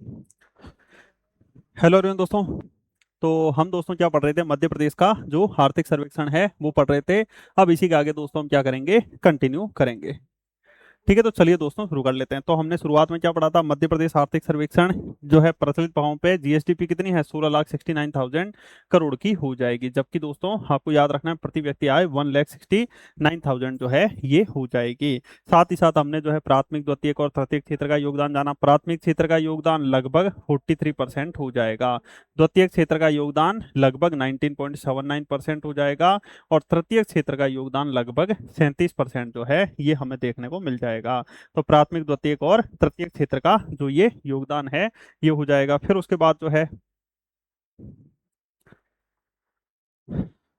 Hello everyone दोस्तों। तो हम दोस्तों क्या पढ़ रहे थे, मध्य प्रदेश का जो आर्थिक सर्वेक्षण है वो पढ़ रहे थे। अब इसी के आगे दोस्तों हम क्या करेंगे, कंटिन्यू करेंगे। ठीक है, तो चलिए दोस्तों शुरू कर लेते हैं। तो हमने शुरुआत में क्या पढ़ा था, मध्य प्रदेश आर्थिक सर्वेक्षण जो है प्रचलित भावों पे जीएसडीपी कितनी है, 16,69,000 करोड़ की हो जाएगी। जबकि दोस्तों आपको याद रखना है प्रति व्यक्ति आय 1,69,000 जो है ये हो जाएगी। साथ ही साथ हमने जो है प्राथमिक, द्वितीयक और तृतीयक क्षेत्र का योगदान जाना। प्राथमिक क्षेत्र का योगदान लगभग 43% हो जाएगा, द्वितीयक क्षेत्र का योगदान लगभग 19.79% हो जाएगा, और तृतीय क्षेत्र का योगदान लगभग 37% जो है ये हमें देखने को मिल जाएगा। तो प्राथमिक, द्वितीयक और तृतीय क्षेत्र का जो ये योगदान है ये हो जाएगा। फिर उसके बाद जो है,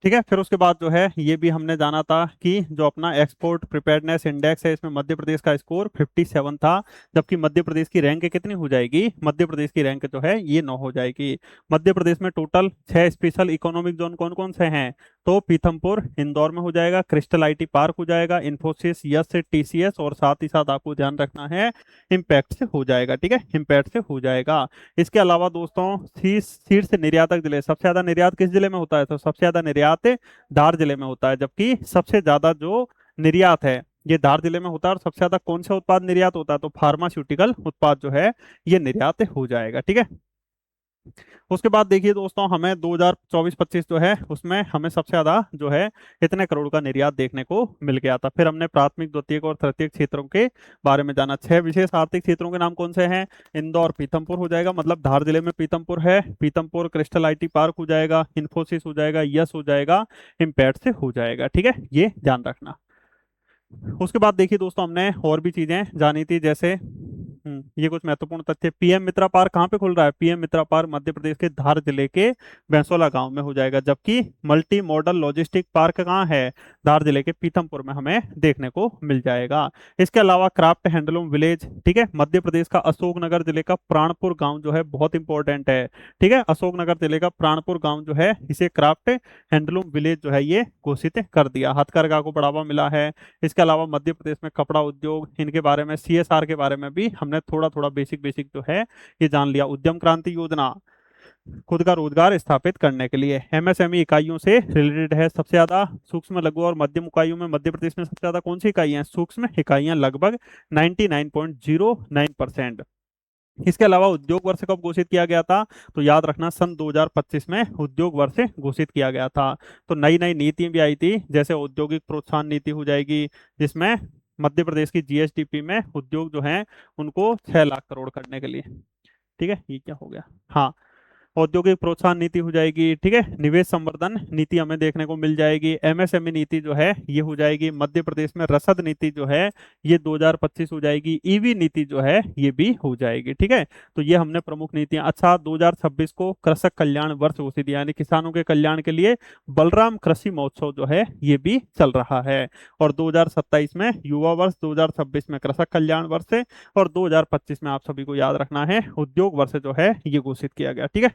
ठीक है, फिर उसके बाद जो है ये भी हमने जाना था कि जो अपना एक्सपोर्ट प्रिपेयर्डनेस इंडेक्स है इसमें मध्य प्रदेश का स्कोर 57 था। जबकि मध्य प्रदेश की रैंक कितनी हो जाएगी, मध्य प्रदेश की रैंक जो है ये 9 हो जाएगी। मध्य प्रदेश में टोटल 6 स्पेशल इकोनॉमिक जोन कौन कौन से हैं, तो पीथमपुर इंदौर में हो जाएगा, क्रिस्टल आईटी पार्क हो जाएगा, इन्फोसिस, यस, टीसीएस, और साथ ही साथ आपको ध्यान रखना है इम्पैक्ट से हो जाएगा। ठीक है, इम्पैक्ट से हो जाएगा। इसके अलावा दोस्तों शीर्ष निर्यातक जिले, सबसे ज्यादा निर्यात किस जिले में होता है, तो सबसे ज्यादा निर्यात धार जिले में होता है। जबकि सबसे ज्यादा जो निर्यात है ये धार जिले में होता है। और सबसे ज्यादा कौन सा उत्पाद निर्यात होता है, तो फार्मास्यूटिकल उत्पाद जो है ये निर्यात हो जाएगा। ठीक है, उसके बाद देखिए दोस्तों हमें 2024-25 जो है उसमें हमें सबसे ज्यादा जो है इतने करोड़ का निर्यात देखने को मिल गया था। फिर हमने प्राथमिक, द्वितीयक और तृतीयक क्षेत्रों के बारे में जाना। 6 विशेष आर्थिक क्षेत्रों के नाम कौन से हैं, इंदौर, पीथमपुर हो जाएगा, मतलब धार जिले में पीथमपुर है, पीथमपुर, क्रिस्टल आईटी पार्क हो जाएगा, इन्फोसिस हो जाएगा, यस हो जाएगा, इम्पैक्ट से हो जाएगा। ठीक है, ये ध्यान रखना। उसके बाद देखिए दोस्तों हमने और भी चीजें जानी थी, जैसे ये कुछ महत्वपूर्ण तथ्य। पीएम मित्रा पार्क कहाँ पे खुल रहा है, पीएम मित्रा पार्क मध्य प्रदेश के धार जिले के भैंसोला गांव में हो जाएगा। जबकि मल्टी मॉडल लॉजिस्टिक पार्क कहाँ है, धार जिले के पीथमपुर में हमें देखने को मिल जाएगा। इसके अलावा क्राफ्ट हैंडलूम विलेज, ठीक है, मध्य प्रदेश का अशोकनगर जिले का प्राणपुर गांव जो है बहुत इंपॉर्टेंट है। ठीक है, अशोकनगर जिले का प्राणपुर गांव जो है इसे क्राफ्ट हैंडलूम विलेज जो है ये घोषित कर दिया। हथकरघा को बढ़ावा मिला है। इसके अलावा मध्य प्रदेश में कपड़ा उद्योग, इनके बारे में, सीएसआर के बारे में भी हमने थोड़ा थोड़ा बेसिक बेसिक जो है ये जान लिया। उद्यम क्रांति योजना खुद का रोजगार स्थापित करने के लिए एमएसएमई इकाइयों से रिलेटेड है। सबसे ज्यादा सूक्ष्म, लघु और मध्यम इकाइयों में मध्य प्रदेश में सबसे ज्यादा कौन सी इकाइयां हैं, सूक्ष्म इकाइयां लगभग 99.09%। इसके अलावा उद्योग वर्ष कब घोषित किया गया था, तो याद रखना सन 2025 में उद्योग वर्ष घोषित किया गया था। तो नई नई नीतियां भी आई थी, जैसे औद्योगिक प्रोत्साहन नीति हो जाएगी, जिसमें मध्य प्रदेश की जीएसडीपी में उद्योग जो है उनको 6 लाख करोड़ करने के लिए। ठीक है, ये क्या हो गया, हाँ, औद्योगिक प्रोत्साहन नीति हो जाएगी। ठीक है, निवेश संवर्धन नीति हमें देखने को मिल जाएगी। एमएसएमई नीति जो है ये हो जाएगी। मध्य प्रदेश में रसद नीति जो है ये 2025 हो जाएगी। ईवी नीति जो है ये भी हो जाएगी। ठीक है, तो ये हमने प्रमुख नीतियां। अच्छा, 2026 को कृषक कल्याण वर्ष घोषित किया, यानी किसानों के कल्याण के लिए बलराम कृषि महोत्सव जो है ये भी चल रहा है। और 2027 में युवा वर्ष, 2026 में कृषक कल्याण वर्ष है, और 2025 में आप सभी को याद रखना है उद्योग वर्ष जो है ये घोषित किया गया। ठीक है,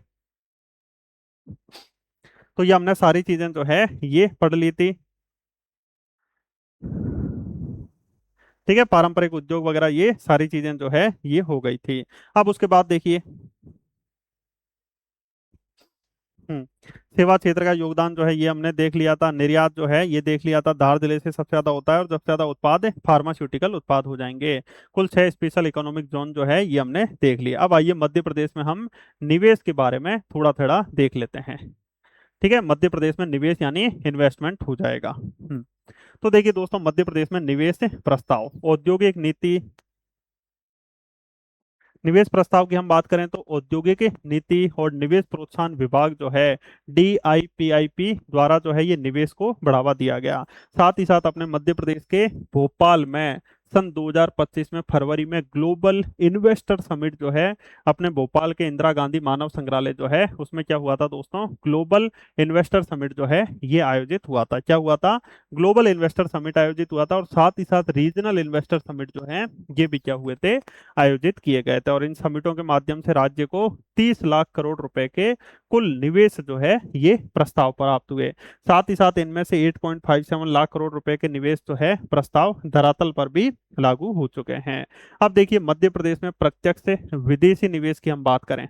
तो ये हमने सारी चीजें जो है ये पढ़ ली थी। ठीक है, पारंपरिक उद्योग वगैरह ये सारी चीजें जो है ये हो गई थी। अब उसके बाद देखिए, हम्म सेवा क्षेत्र का योगदान जो है ये हमने देख लिया था। निर्यात जो है ये देख लिया था, धार जिले से सबसे ज्यादा होता है, और सबसे ज्यादा उत्पाद फार्मास्यूटिकल उत्पाद हो जाएंगे। कुल 6 स्पेशल इकोनॉमिक जोन जो है ये हमने देख लिया। अब आइए मध्य प्रदेश में हम निवेश के बारे में थोड़ा थोड़ा देख लेते हैं। ठीक है, मध्य प्रदेश में निवेश यानी इन्वेस्टमेंट हो जाएगा। तो देखिए दोस्तों, मध्य प्रदेश में निवेश प्रस्ताव, औद्योगिक नीति, निवेश प्रस्ताव की हम बात करें तो औद्योगिक नीति और निवेश प्रोत्साहन विभाग जो है डीआईपीआईपी द्वारा जो है ये निवेश को बढ़ावा दिया गया। साथ ही साथ अपने मध्य प्रदेश के भोपाल में सन 2025 में फरवरी में ग्लोबल इन्वेस्टर समिट जो है अपने भोपाल के इंदिरा गांधी मानव संग्रहालय जो है उसमें क्या हुआ था दोस्तों, ग्लोबल इन्वेस्टर समिट जो है ये आयोजित हुआ था। क्या हुआ था, ग्लोबल इन्वेस्टर समिट आयोजित हुआ था। और साथ ही साथ रीजनल इन्वेस्टर समिट जो है ये भी क्या हुए थे, आयोजित किए गए थे। और इन समिटों के माध्यम से राज्य को 30 लाख करोड़ रुपए के कुल निवेश जो है ये प्रस्ताव प्राप्त हुए। साथ ही साथ इनमें से 8.57 लाख करोड़ रुपए के निवेश जो है प्रस्ताव धरातल पर भी लागू हो चुके हैं। अब देखिए मध्य प्रदेश में प्रत्यक्ष विदेशी निवेश की हम बात करें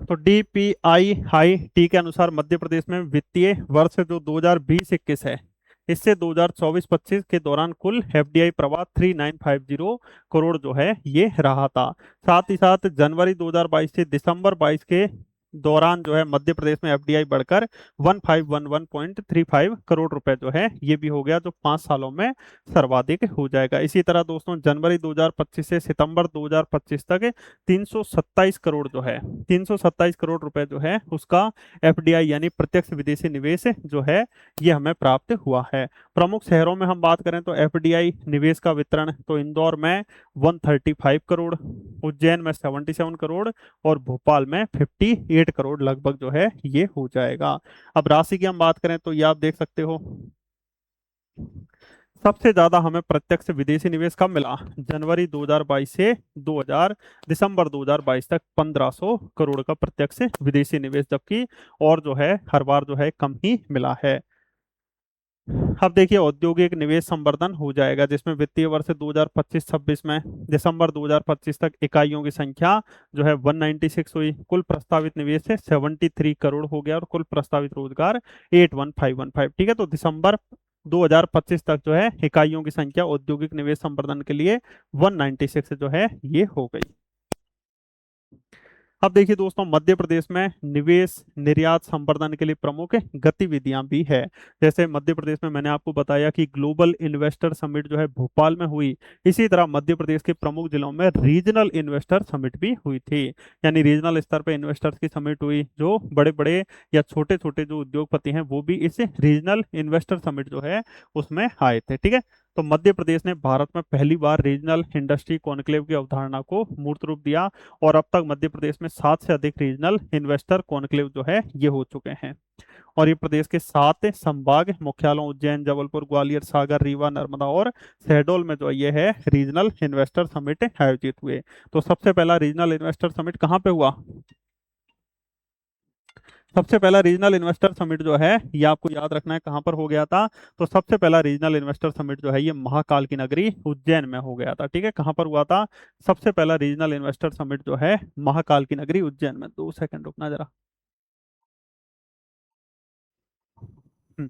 तो डीपीआई हाई टी के अनुसार मध्य प्रदेश में वित्तीय वर्ष जो 2020-21 है, इससे 2024-25 के दौरान कुल एफडीआई प्रवाह 3950 करोड़ जो है ये रहा था। साथ ही साथ जनवरी 2022 से दिसंबर 22 के दौरान जो है मध्य प्रदेश में एफडीआई बढ़कर 1511.35 करोड़ रुपए जो है ये भी हो गया, जो 5 सालों में सर्वाधिक हो जाएगा। इसी तरह दोस्तों जनवरी 2025 से सितंबर 2025 तक 327 करोड़ जो है 327 करोड़ रुपए जो है उसका एफडीआई यानी प्रत्यक्ष विदेशी निवेश जो है ये हमें प्राप्त हुआ है। प्रमुख शहरों में हम बात करें तो एफडीआई निवेश का वितरण तो इंदौर में 135 करोड़, उज्जैन में 77 करोड़ और भोपाल में 58 करोड़ लगभग जो है ये हो जाएगा। अब राशि की हम बात करें तो ये आप देख सकते हो सबसे ज्यादा हमें प्रत्यक्ष विदेशी निवेश कब मिला, जनवरी 2022 से 2000 दिसंबर 2022 तक 1500 करोड़ का प्रत्यक्ष विदेशी निवेश, जबकि और जो है हर बार जो है कम ही मिला है। अब देखिए औद्योगिक निवेश संवर्धन हो जाएगा, जिसमें वित्तीय वर्ष 2025-26 में दिसंबर 2025 तक इकाइयों की संख्या जो है 196 हुई। कुल प्रस्तावित निवेश है 73 करोड़ हो गया और कुल प्रस्तावित रोजगार 81515। ठीक है, तो दिसंबर 2025 तक जो है इकाइयों की संख्या औद्योगिक निवेश संवर्धन के लिए 196 जो है ये हो गई। अब देखिए दोस्तों मध्य प्रदेश में निवेश निर्यात संवर्धन के लिए प्रमुख गतिविधियां भी है। जैसे मध्य प्रदेश में मैंने आपको बताया कि ग्लोबल इन्वेस्टर समिट जो है भोपाल में हुई, इसी तरह मध्य प्रदेश के प्रमुख जिलों में रीजनल इन्वेस्टर समिट भी हुई थी। यानी रीजनल स्तर पर इन्वेस्टर्स की समिट हुई, जो बड़े बड़े या छोटे छोटे जो उद्योगपति हैं वो भी इस रीजनल इन्वेस्टर समिट जो है उसमें आए थे। ठीक है, तो मध्य प्रदेश ने भारत में पहली बार रीजनल इंडस्ट्री कॉन्क्लेव की अवधारणा को मूर्त रूप दिया और अब तक मध्य प्रदेश में 7 से अधिक रीजनल इन्वेस्टर कॉन्क्लेव जो है ये हो चुके हैं। और ये प्रदेश के 7 संभाग मुख्यालयों उज्जैन, जबलपुर, ग्वालियर, सागर, रीवा, नर्मदा और शहडोल में जो ये है रीजनल इन्वेस्टर समिट आयोजित हुए। तो सबसे पहला रीजनल इन्वेस्टर समिट कहाँ पे हुआ, सबसे पहला रीजनल इन्वेस्टर समिट जो है ये आपको याद रखना है कहां पर हो गया था। तो सबसे पहला रीजनल इन्वेस्टर समिट जो है ये महाकाल की नगरी उज्जैन में हो गया था। ठीक है, कहां पर हुआ था, सबसे पहला रीजनल इन्वेस्टर समिट जो है महाकाल की नगरी उज्जैन में। 2 सेकंड रुकना जरा। हम्म,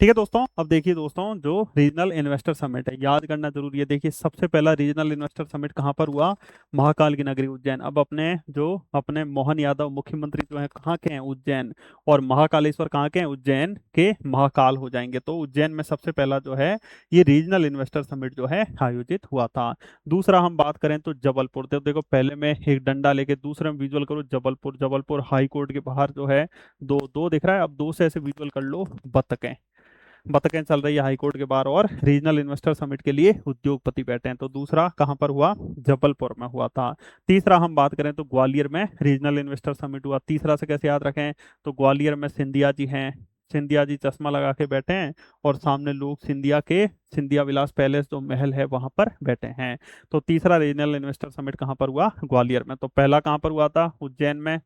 ठीक है दोस्तों, अब देखिए दोस्तों जो रीजनल इन्वेस्टर समिट है याद करना जरूरी है। देखिए सबसे पहला रीजनल इन्वेस्टर समिट कहाँ पर हुआ, महाकाल की नगरी उज्जैन। अब अपने मोहन यादव मुख्यमंत्री जो है कहाँ के हैं, उज्जैन, और महाकालेश्वर कहाँ के हैं, उज्जैन के महाकाल हो जाएंगे। तो उज्जैन में सबसे पहला जो है ये रीजनल इन्वेस्टर समिट जो है आयोजित हुआ था। दूसरा हम बात करें तो जबलपुर, तो देखो पहले में एक डंडा लेके दूसरे में विजुअल करो जबलपुर, जबलपुर हाई कोर्ट के बाहर जो है दो दो दिख रहा है, अब दो से ऐसे विजुअल कर लो बतखें, बतखें चल रही है हाईकोर्ट के बाहर और रीजनल इन्वेस्टर समिट के लिए उद्योगपति बैठे हैं। तो दूसरा कहां पर हुआ, जबलपुर में हुआ था। तीसरा हम बात करें तो ग्वालियर में रीजनल इन्वेस्टर समिट हुआ। तीसरा से कैसे याद रखें, तो ग्वालियर में सिंधिया जी हैं, सिंधिया जी चश्मा लगा के बैठे हैं और सामने लोग सिंधिया के सिंधिया विलास पैलेस जो महल है वहां पर बैठे हैं। तो तीसरा रीजनल इन्वेस्टर समिट कहां पर हुआ, ग्वालियर में। तो पहला कहां पर हुआ था, उज्जैन में,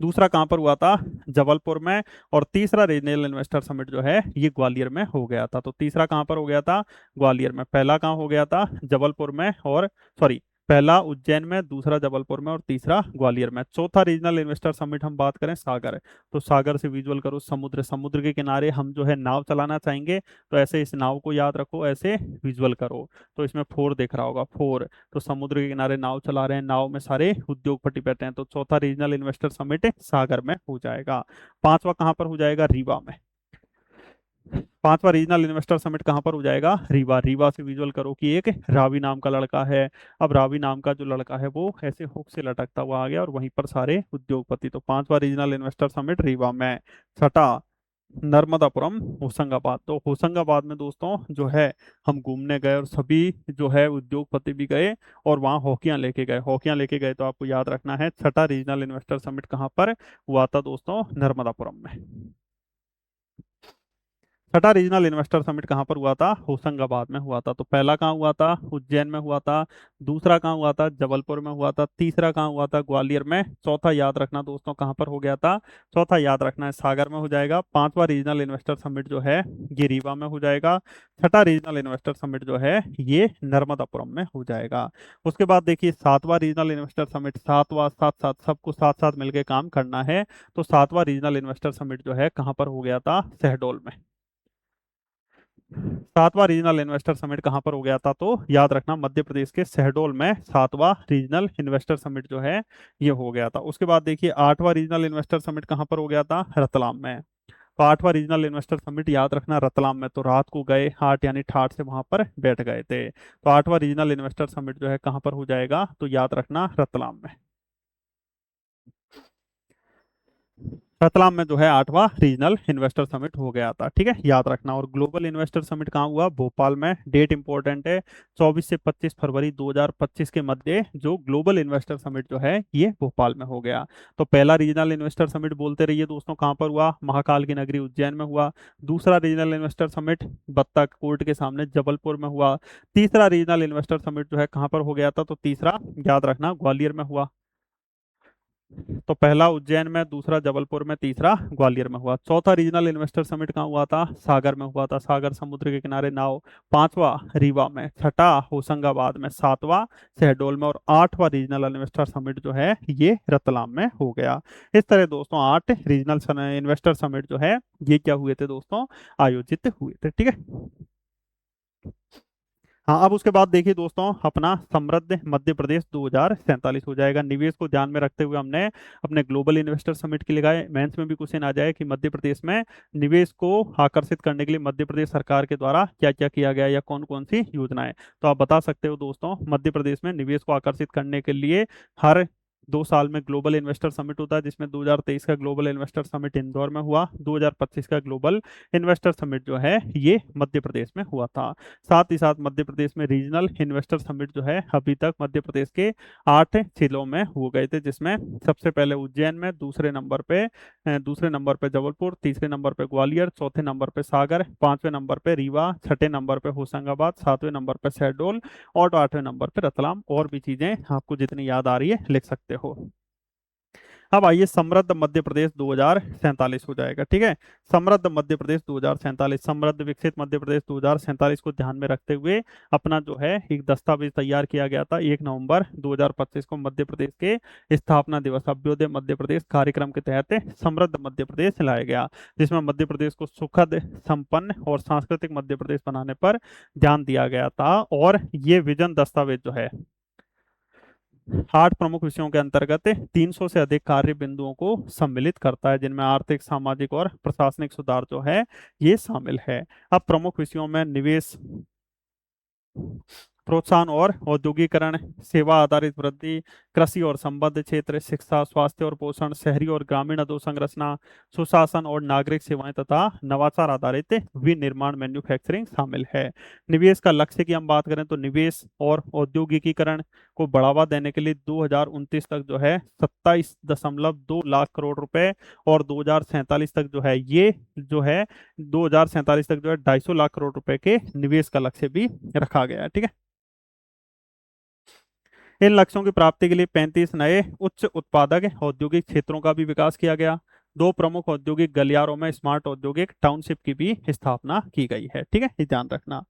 दूसरा कहां पर हुआ था, जबलपुर में, और तीसरा रीजनल इन्वेस्टर समिट जो है ये ग्वालियर में हो गया था। तो तीसरा कहां पर हो गया था, ग्वालियर में, पहला कहां हो गया था, जबलपुर में, और सॉरी पहला उज्जैन में, दूसरा जबलपुर में और तीसरा ग्वालियर में। चौथा रीजनल इन्वेस्टर समिट हम बात करें सागर, तो सागर से विजुअल करो समुद्र, समुद्र के किनारे हम जो है नाव चलाना चाहेंगे, तो ऐसे इस नाव को याद रखो, ऐसे विजुअल करो। तो इसमें फोर दिख रहा होगा, फोर, तो समुद्र के किनारे नाव चला रहे हैं, नाव में सारे उद्योगपति बैठे हैं। तो चौथा रीजनल इन्वेस्टर समिट सागर में हो जाएगा। पांचवा कहां पर हो जाएगा, रीवा में। पांचवा रीजनल इन्वेस्टर समिट कहां पर हो जाएगा, रीवा। रीवा से विजुअल करो कि एक रावी नाम का लड़का है, अब रावी नाम का जो लड़का है वो ऐसे हुक से लटकता हुआ आ गया और वहीं पर सारे उद्योगपति। तो पांचवा रीजनल इन्वेस्टर समिट रीवा में। छठा नर्मदापुरम होशंगाबाद, तो होशंगाबाद में दोस्तों जो है हम घूमने गए और सभी जो है उद्योगपति भी गए और वहाँ हॉकियां लेके गए, हॉकियां लेके गए। तो आपको याद रखना है छठा रीजनल इन्वेस्टर समिट कहाँ पर हुआ था दोस्तों, नर्मदापुरम में। छठा रीजनल इन्वेस्टर समिट कहाँ पर हुआ था? होशंगाबाद में हुआ था। तो पहला कहाँ हुआ था? उज्जैन में हुआ था। दूसरा कहाँ हुआ था? जबलपुर में हुआ था। तीसरा कहाँ हुआ था? ग्वालियर में। चौथा याद रखना दोस्तों कहाँ पर हो गया था? चौथा याद रखना है सागर में हो जाएगा। पांचवा रीजनल इन्वेस्टर समिट जो है ये रीवा में हो जाएगा। छठा रीजनल इन्वेस्टर समिट जो है ये नर्मदापुरम में हो जाएगा। उसके बाद देखिए सातवां रीजनल इन्वेस्टर समिट, सातवां साथ साथ सबको साथ साथ मिलकर काम करना है। तो सातवां रीजनल इन्वेस्टर समिट जो है कहाँ पर हो गया था? शहडोल में। सातवां रीजनल इन्वेस्टर समिट कहाँ पर हो गया था? तो याद रखना मध्य प्रदेश के शहडोल में सातवां रीजनल इन्वेस्टर समिट जो है ये हो गया था। उसके बाद देखिए आठवां रीजनल इन्वेस्टर समिट कहाँ पर हो गया था? रतलाम में। तो आठवां रीजनल इन्वेस्टर समिट याद रखना रतलाम में। तो रात को गए हाट यानी ठाठ से वहां पर बैठ गए थे। तो आठवां रीजनल इन्वेस्टर समिट जो है कहाँ पर हो जाएगा? तो याद रखना रतलाम में। रतलाम में जो है आठवां रीजनल इन्वेस्टर समिट हो गया था। ठीक है, याद रखना। और ग्लोबल इन्वेस्टर समिट कहाँ हुआ? भोपाल में। डेट इंपॉर्टेंट है, 24 से 25 फरवरी 2025 के मध्य जो ग्लोबल इन्वेस्टर समिट जो है ये भोपाल में हो गया। तो पहला रीजनल इन्वेस्टर समिट बोलते रहिए दोस्तों कहाँ पर हुआ? महाकाल की नगरी उज्जैन में हुआ। दूसरा रीजनल इन्वेस्टर समिट बत्ता कोर्ट के सामने जबलपुर में हुआ। तीसरा रीजनल इन्वेस्टर समिट जो है कहाँ पर हो गया था? तो तीसरा याद रखना ग्वालियर में हुआ। तो पहला उज्जैन में, दूसरा जबलपुर में, तीसरा ग्वालियर में हुआ। चौथा रीजनल इन्वेस्टर समिट कहाँ हुआ था? सागर में हुआ था। सागर समुद्र के किनारे नाव। पांचवा रीवा में। छठा होशंगाबाद में। सातवां शहडोल में। और आठवां रीजनल इन्वेस्टर समिट जो है ये रतलाम में हो गया। इस तरह दोस्तों 8 रीजनल इन्वेस्टर समिट जो है ये क्या हुए थे दोस्तों? आयोजित हुए थे। ठीक है। हाँ, अब उसके बाद देखिए दोस्तों अपना समृद्ध मध्य प्रदेश 2047 हो जाएगा। निवेश को ध्यान में रखते हुए हमने अपने ग्लोबल इन्वेस्टर समिट के लिए लगाए। मेंस में भी क्वेश्चन आ जाए कि मध्य प्रदेश में निवेश को आकर्षित करने के लिए मध्य प्रदेश सरकार के द्वारा क्या क्या किया गया या कौन कौन सी योजनाएं। तो आप बता सकते हो दोस्तों मध्य प्रदेश में निवेश को आकर्षित करने के लिए हर 2 साल में ग्लोबल इन्वेस्टर समिट होता है, जिसमें 2023 का ग्लोबल इन्वेस्टर समिट इंदौर में हुआ। 2025 का ग्लोबल इन्वेस्टर समिट जो है ये मध्य प्रदेश में हुआ था। साथ ही साथ मध्य प्रदेश में रीजनल इन्वेस्टर समिट जो है अभी तक मध्य प्रदेश के 8 जिलों में हो गए थे, जिसमें सबसे पहले उज्जैन में, दूसरे नंबर पे जबलपुर, तीसरे नंबर पे ग्वालियर, चौथे नंबर पे सागर, पांचवें नंबर पे रीवा, छठे नंबर पे होशंगाबाद, सातवें नंबर पे शहडोल और 8वें नंबर पे रतलाम। और भी चीजें आपको जितनी याद आ रही है लिख सकते हो। अब आइए समृद्ध मध्य प्रदेश 2047 हो जाएगा। ठीक है, समृद्ध मध्य प्रदेश 2047, समृद्ध विकसित मध्य प्रदेश 2047 को ध्यान में रखते हुए अपना जो है एक दस्तावेज तैयार किया गया था। 1 नवंबर 2025 को मध्य प्रदेश के स्थापना दिवस अभ्युदय मध्य प्रदेश कार्यक्रम के तहत समृद्ध मध्य प्रदेश लाया गया, जिसमें मध्य प्रदेश को सुखद, संपन्न और सांस्कृतिक मध्य प्रदेश बनाने पर ध्यान दिया गया था। और ये विजन दस्तावेज जो है 8 प्रमुख विषयों के अंतर्गत 300 से अधिक कार्य बिंदुओं को सम्मिलित करता है, जिनमें आर्थिक, सामाजिक और प्रशासनिक सुधार जो है ये शामिल है। अब प्रमुख विषयों में निवेश प्रोत्साहन और औद्योगिकरण, सेवा आधारित वृद्धि, कृषि और संबद्ध क्षेत्र, शिक्षा, स्वास्थ्य और पोषण, शहरी और ग्रामीण अधोसंरचना, सुशासन और नागरिक सेवाएं तथा नवाचार आधारित विनिर्माण मैन्युफैक्चरिंग शामिल है। निवेश का लक्ष्य की हम बात करें तो निवेश और औद्योगिकीकरण को बढ़ावा देने के लिए 2029 तक जो है 27.2 लाख करोड़ रुपए और 2047 तक जो है ये जो है 2047 तक जो है 250 लाख करोड़ रुपए के निवेश का लक्ष्य भी रखा गया है। ठीक है, इन लक्ष्यों की प्राप्ति के लिए 35 नए उच्च उत्पादक औद्योगिक क्षेत्रों का भी विकास किया गया। 2 प्रमुख औद्योगिक गलियारों में स्मार्ट औद्योगिक टाउनशिप की भी स्थापना की गई है। ठीक है, ये ध्यान रखना।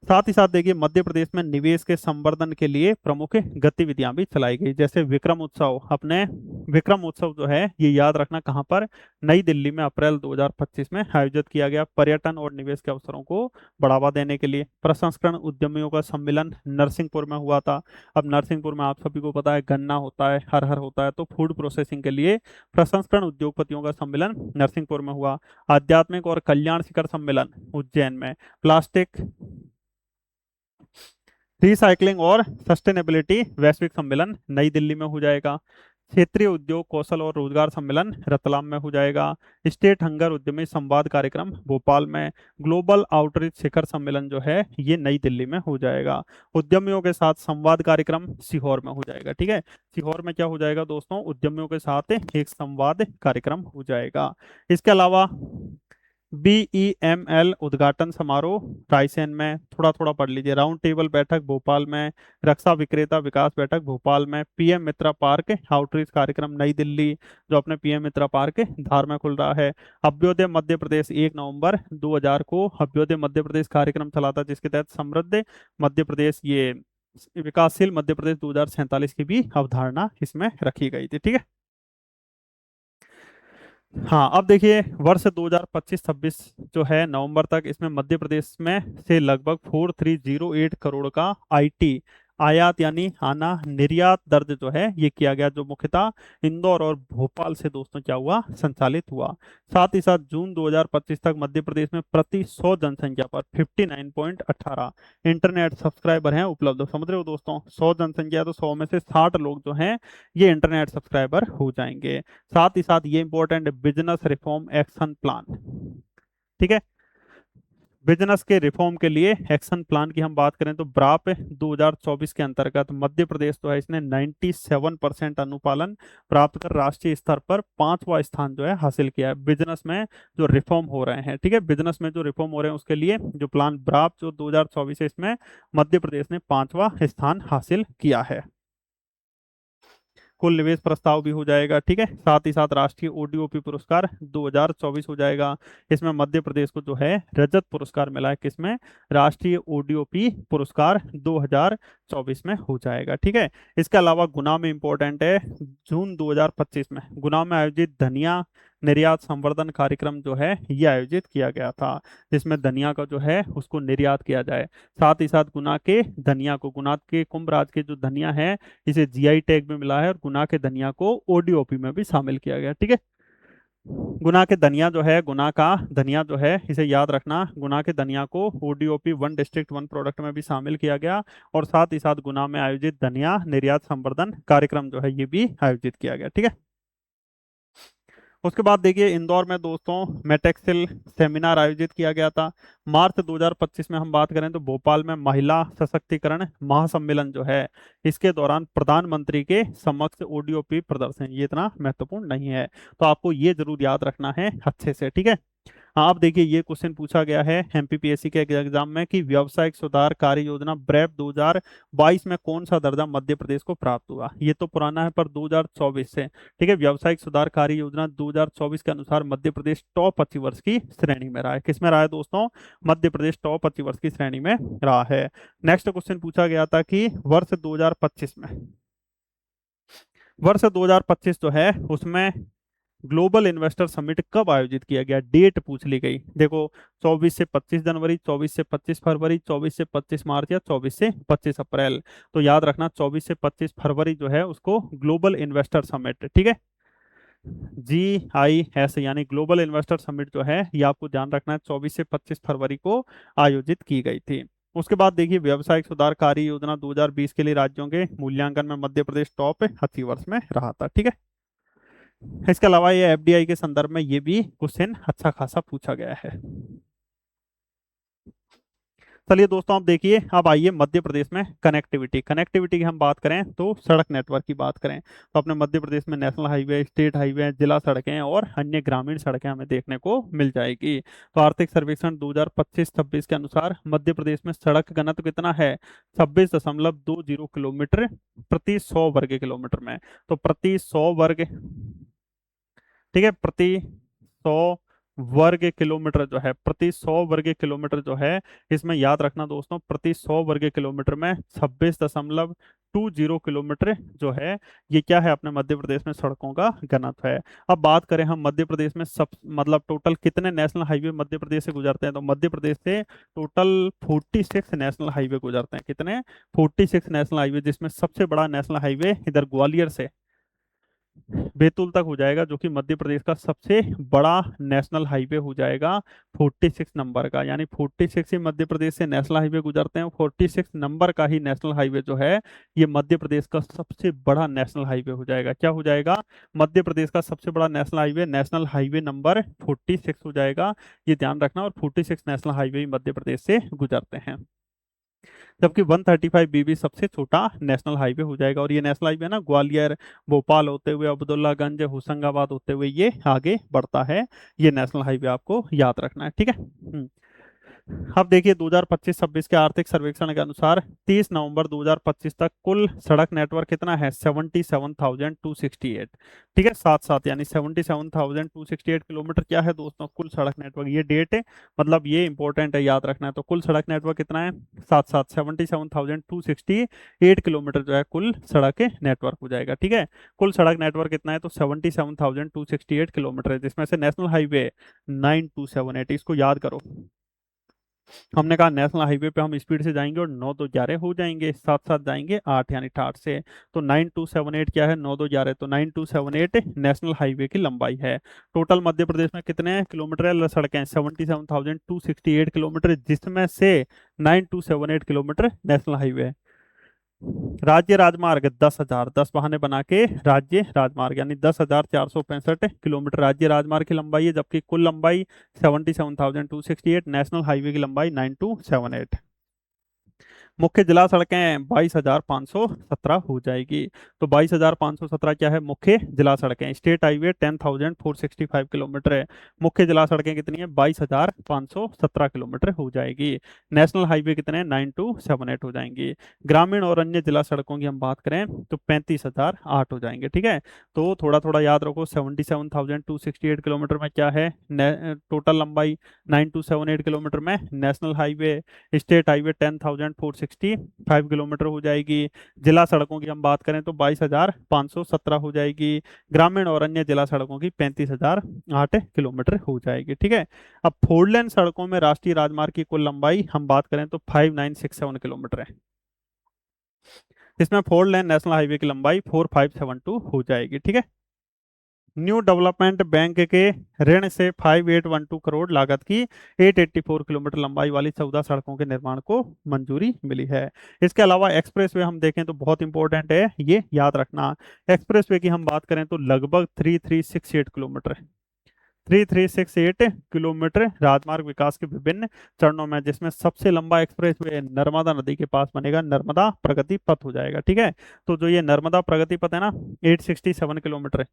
साथ ही साथ देखिए मध्य प्रदेश में निवेश के संवर्धन के लिए प्रमुख गतिविधियां भी चलाई गई, जैसे विक्रम उत्सव। अपने विक्रम उत्सव जो है ये याद रखना कहाँ पर? नई दिल्ली में अप्रैल 2025 में आयोजित किया गया, पर्यटन और निवेश के अवसरों को बढ़ावा देने के लिए। प्रसंस्करण उद्यमियों का सम्मेलन नरसिंहपुर में हुआ था। अब नरसिंहपुर में आप सभी को पता है गन्ना होता है, हर होता है, तो फूड प्रोसेसिंग के लिए प्रसंस्करण उद्योगपतियों का सम्मेलन नरसिंहपुर में हुआ। आध्यात्मिक और कल्याण शिखर सम्मेलन उज्जैन में। प्लास्टिक रिसाइकलिंग और सस्टेनेबिलिटी वैश्विक सम्मेलन नई दिल्ली में हो जाएगा। क्षेत्रीय उद्योग कौशल और रोजगार सम्मेलन रतलाम में हो जाएगा। स्टेट हंगर उद्यमी संवाद कार्यक्रम भोपाल में। ग्लोबल आउटरीच शिखर सम्मेलन जो है ये नई दिल्ली में हो जाएगा। उद्यमियों के साथ संवाद कार्यक्रम सीहोर में हो जाएगा। ठीक है, सीहोर में क्या हो जाएगा दोस्तों? उद्यमियों के साथ एक संवाद कार्यक्रम हो जाएगा। इसके अलावा BEML उद्घाटन समारोह रायसेन में, थोड़ा थोड़ा पढ़ लीजिए। राउंड टेबल बैठक भोपाल में, रक्षा विक्रेता विकास बैठक भोपाल में, पीएम मित्रा पार्क आउटरीच कार्यक्रम नई दिल्ली, जो अपने पीएम मित्रा पार्क धार में खुल रहा है। अभ्युदय मध्य प्रदेश 1 नवंबर 2000 को अभ्युदय मध्य प्रदेश कार्यक्रम चला था, जिसके तहत समृद्ध मध्य प्रदेश, ये विकासशील मध्य प्रदेश 2047 की भी अवधारणा इसमें रखी गई थी। ठीक है। हाँ, अब देखिए वर्ष 2025-26 जो है नवंबर तक, इसमें मध्य प्रदेश में से लगभग 4308 करोड़ का आईटी आयात यानी आना निर्यात दर्ज जो है ये किया गया, जो मुख्यतः इंदौर और भोपाल से दोस्तों क्या हुआ, संचालित हुआ। साथ ही साथ जून 2025 तक मध्य प्रदेश में प्रति 100 जनसंख्या पर 59.18 इंटरनेट सब्सक्राइबर हैं उपलब्ध। समझ रहे हो दोस्तों, 100 जनसंख्या तो 100 में से 60 लोग जो हैं ये इंटरनेट सब्सक्राइबर हो जाएंगे। साथ ही साथ ये important business reform action plan, ठीक है। बिजनेस के रिफॉर्म के लिए एक्शन प्लान की हम बात करें तो ब्राप 2024 के अंतर्गत मध्य प्रदेश तो है इसने 97% अनुपालन प्राप्त कर राष्ट्रीय स्तर पर 5वां स्थान जो है हासिल किया है बिजनेस में जो रिफॉर्म हो रहे हैं। ठीक है, बिजनेस में जो रिफॉर्म हो रहे हैं उसके लिए जो प्लान ब्राप जो 2024 है, इसमें मध्य प्रदेश ने 5वां स्थान हासिल किया है। कुल निवेश प्रस्ताव भी हो जाएगा। ठीक है, साथ ही साथ राष्ट्रीय ओडीओपी पुरस्कार 2024 हो जाएगा। इसमें मध्य प्रदेश को जो है रजत पुरस्कार मिला है, किसमें, राष्ट्रीय ओडीओपी पुरस्कार 2024 में हो जाएगा। ठीक है, इसके अलावा गुना में इंपॉर्टेंट है, जून 2025 में गुना में आयोजित धनिया निर्यात संवर्धन कार्यक्रम जो है ये आयोजित किया गया था, जिसमें धनिया का जो है उसको निर्यात किया जाए। साथ ही साथ गुना के धनिया को, गुना के कुंभराज के जो धनिया है इसे जीआई टैग में मिला है, और गुना के धनिया को ओडीओपी में भी शामिल किया गया। ठीक है, गुना के धनिया जो है, गुना का धनिया जो है इसे याद रखना, गुना के धनिया को ओडीओपी 1 डिस्ट्रिक्ट 1 प्रोडक्ट में भी शामिल किया गया, और साथ ही साथ गुना में आयोजित धनिया निर्यात संवर्धन कार्यक्रम जो है ये भी आयोजित किया गया। ठीक है, उसके बाद देखिए इंदौर में दोस्तों मेटेक्सिल सेमिनार आयोजित किया गया था। मार्च 2025 में हम बात करें तो भोपाल में महिला सशक्तिकरण महासम्मेलन जो है इसके दौरान प्रधानमंत्री के समक्ष ओडीओपी प्रदर्शन, ये इतना महत्वपूर्ण नहीं है तो आपको ये जरूर याद रखना है अच्छे से। ठीक है, हाँ, अब देखिए ये क्वेश्चन पूछा गया है एमपीपीएससी के एग्जाम में कि व्यावसायिक सुधार कार्य योजना ब्रेप 2022 में कौन सा दर्जा मध्य प्रदेश को प्राप्त हुआ। ये तो पुराना है पर 2024 से। ठीक है, व्यावसायिक सुधार कार्य योजना 2024 के अनुसार मध्य प्रदेश टॉप अचीवर्स की श्रेणी में रहा है। किसमें रहा है दोस्तों, मध्य प्रदेश टॉप अचीवर्स की श्रेणी में रहा है। नेक्स्ट क्वेश्चन पूछा गया था कि वर्ष 2025 जो है उसमें ग्लोबल इन्वेस्टर समिट कब आयोजित किया गया, डेट पूछ ली गई। देखो 24 से 25 जनवरी, 24 से 25 फरवरी, 24 से 25 मार्च या 24 से 25 अप्रैल। तो याद रखना 24 से 25 फरवरी जो है उसको ग्लोबल इन्वेस्टर समिट, ठीक है, GIS यानी ग्लोबल इन्वेस्टर समिट जो है ये आपको ध्यान रखना है 24 से 25 फरवरी को आयोजित की गई थी। उसके बाद देखिए व्यावसायिक सुधार कार्य योजना 2020 के लिए राज्यों के मूल्यांकन में मध्य प्रदेश टॉप अचीवर्स में रहा था। ठीक है, इसके अलावा ये एफडीआई के संदर्भ में ये भी क्वेश्चन अच्छा खासा पूछा गया है। चलिए दोस्तों, अब देखिए, अब आइए मध्य प्रदेश में कनेक्टिविटी कनेक्टिविटी की हम बात करें तो सड़क नेटवर्क की बात करें तो अपने मध्य प्रदेश में नेशनल हाईवे, स्टेट हाईवे, जिला सड़कें और अन्य ग्रामीण सड़कें हमें देखने को मिल जाएगी। तो आर्थिक सर्वेक्षण 2025-26 के अनुसार मध्य प्रदेश में सड़क घनत्व कितना है, 26.20 किलोमीटर प्रति 100 वर्ग किलोमीटर में। तो प्रति 100 वर्ग, ठीक है, प्रति 100 वर्ग किलोमीटर जो है, प्रति 100 वर्ग किलोमीटर जो है, इसमें याद रखना दोस्तों प्रति 100 वर्ग किलोमीटर में 26.20 किलोमीटर जो है ये क्या है, अपने मध्य प्रदेश में सड़कों का घनत्व है। अब बात करें हम मध्य प्रदेश में सब मतलब टोटल कितने नेशनल हाईवे मध्य प्रदेश से गुजरते हैं, तो मध्य प्रदेश से टोटल 46 नेशनल हाईवे गुजरते हैं। कितने, 46 नेशनल हाईवे, जिसमें सबसे बड़ा नेशनल हाईवे इधर ग्वालियर से बैतूल तक हो जाएगा, जो कि मध्य प्रदेश का सबसे बड़ा नेशनल हाईवे हो जाएगा 46 नंबर का, यानी 46 ही मध्य प्रदेश से नेशनल हाईवे गुजरते हैं। 46 नंबर का ही नेशनल हाईवे जो है ये मध्य प्रदेश का सबसे बड़ा नेशनल हाईवे हो जाएगा। क्या हो जाएगा, मध्य प्रदेश का सबसे बड़ा नेशनल हाईवे नंबर 46 हो जाएगा, ये ध्यान रखना। और 46 नेशनल हाईवे मध्य प्रदेश से गुजरते हैं। जबकि 135 BB सबसे छोटा नेशनल हाईवे हो जाएगा। और ये नेशनल हाईवे ना ग्वालियर, भोपाल होते हुए, अब्दुल्लागंज, होशंगाबाद होते हुए ये आगे बढ़ता है। ये नेशनल हाईवे आपको याद रखना है, ठीक है। अब देखिए 2025-26 के आर्थिक सर्वेक्षण के अनुसार 30 नवंबर 2025 तक कुल सड़क नेटवर्क कितना है? 77,268। ठीक है, साथ साथ यानी 77,268 किलोमीटर क्या है दोस्तों? कुल सड़क नेटवर्क। ये डेट है, मतलब ये इंपॉर्टेंट है, याद रखना है। तो कुल सड़क नेटवर्क कितना है? साथ साथ 77,268 किलोमीटर जो है कुल सड़क नेटवर्क हो जाएगा। ठीक है, कुल सड़क नेटवर्क कितना है? तो 77,268 किलोमीटर है, जिसमें से नेशनल हाईवे 9278, इसको याद करो। हमने कहा नेशनल हाईवे पे हम स्पीड से जाएंगे और 9 2 11 हो जाएंगे, साथ साथ जाएंगे 8 यानी 68 से। तो 9278 क्या है? 9 2 11। तो 9278 नेशनल हाईवे की लंबाई है। टोटल मध्य प्रदेश में कितने किलोमीटर सड़कें? 77,268 किलोमीटर, जिसमें से 9278 किलोमीटर नेशनल हाईवे है। राज्य राजमार्ग 10,000, 10 बहाने बना के राज्य राजमार्ग यानी 10,465 किलोमीटर राज्य राजमार्ग की लंबाई है, जबकि कुल लंबाई 77,268, नेशनल हाईवे की लंबाई 9278। मुख्य जिला सड़कें 22,517 हो जाएगी। तो 22,517 क्या है? मुख्य जिला सड़कें। स्टेट हाईवे 10,465 किलोमीटर है। मुख्य जिला सड़कें कितनी है? 22,517 किलोमीटर हो जाएगी। नेशनल हाईवे कितने? 9278 हो जाएंगी। ग्रामीण और अन्य जिला सड़कों की हम बात करें तो 35,008 हो जाएंगे। ठीक है, तो थोड़ा थोड़ा याद रखो। 77,268 किलोमीटर में क्या है? टोटल लंबाई 9278 किलोमीटर में national highway. State highway 10,465 kilometre हो जाएगी। जिला सड़कों की हम बात करें तो 22,517 हो जाएगी। ग्रामीण और अन्य जिला सड़कों की 35,008 किलोमीटर हो जाएगी। ठीक है, अब फोर लेन सड़कों में राष्ट्रीय राजमार्ग की कुल लंबाई हम बात करें तो 5967 किलोमीटर है। इसमें फोर लेन नेशनल हाईवे की लंबाई 4572 हो जाएगी। ठीक है, न्यू डेवलपमेंट बैंक के ऋण से 5812 करोड़ लागत की 884 किलोमीटर लंबाई वाली 14 सड़कों के निर्माण को मंजूरी मिली है। इसके अलावा एक्सप्रेसवे हम देखें तो बहुत इंपॉर्टेंट है, ये याद रखना। एक्सप्रेसवे की हम बात करें तो लगभग 3368 किलोमीटर, 3368 किलोमीटर राजमार्ग विकास के विभिन्न चरणों में, जिसमें सबसे लंबा एक्सप्रेसवे नर्मदा नदी के पास बनेगा, नर्मदा प्रगति पथ हो जाएगा। ठीक है, तो जो ये नर्मदा प्रगति पथ है ना, 867 किलोमीटर है।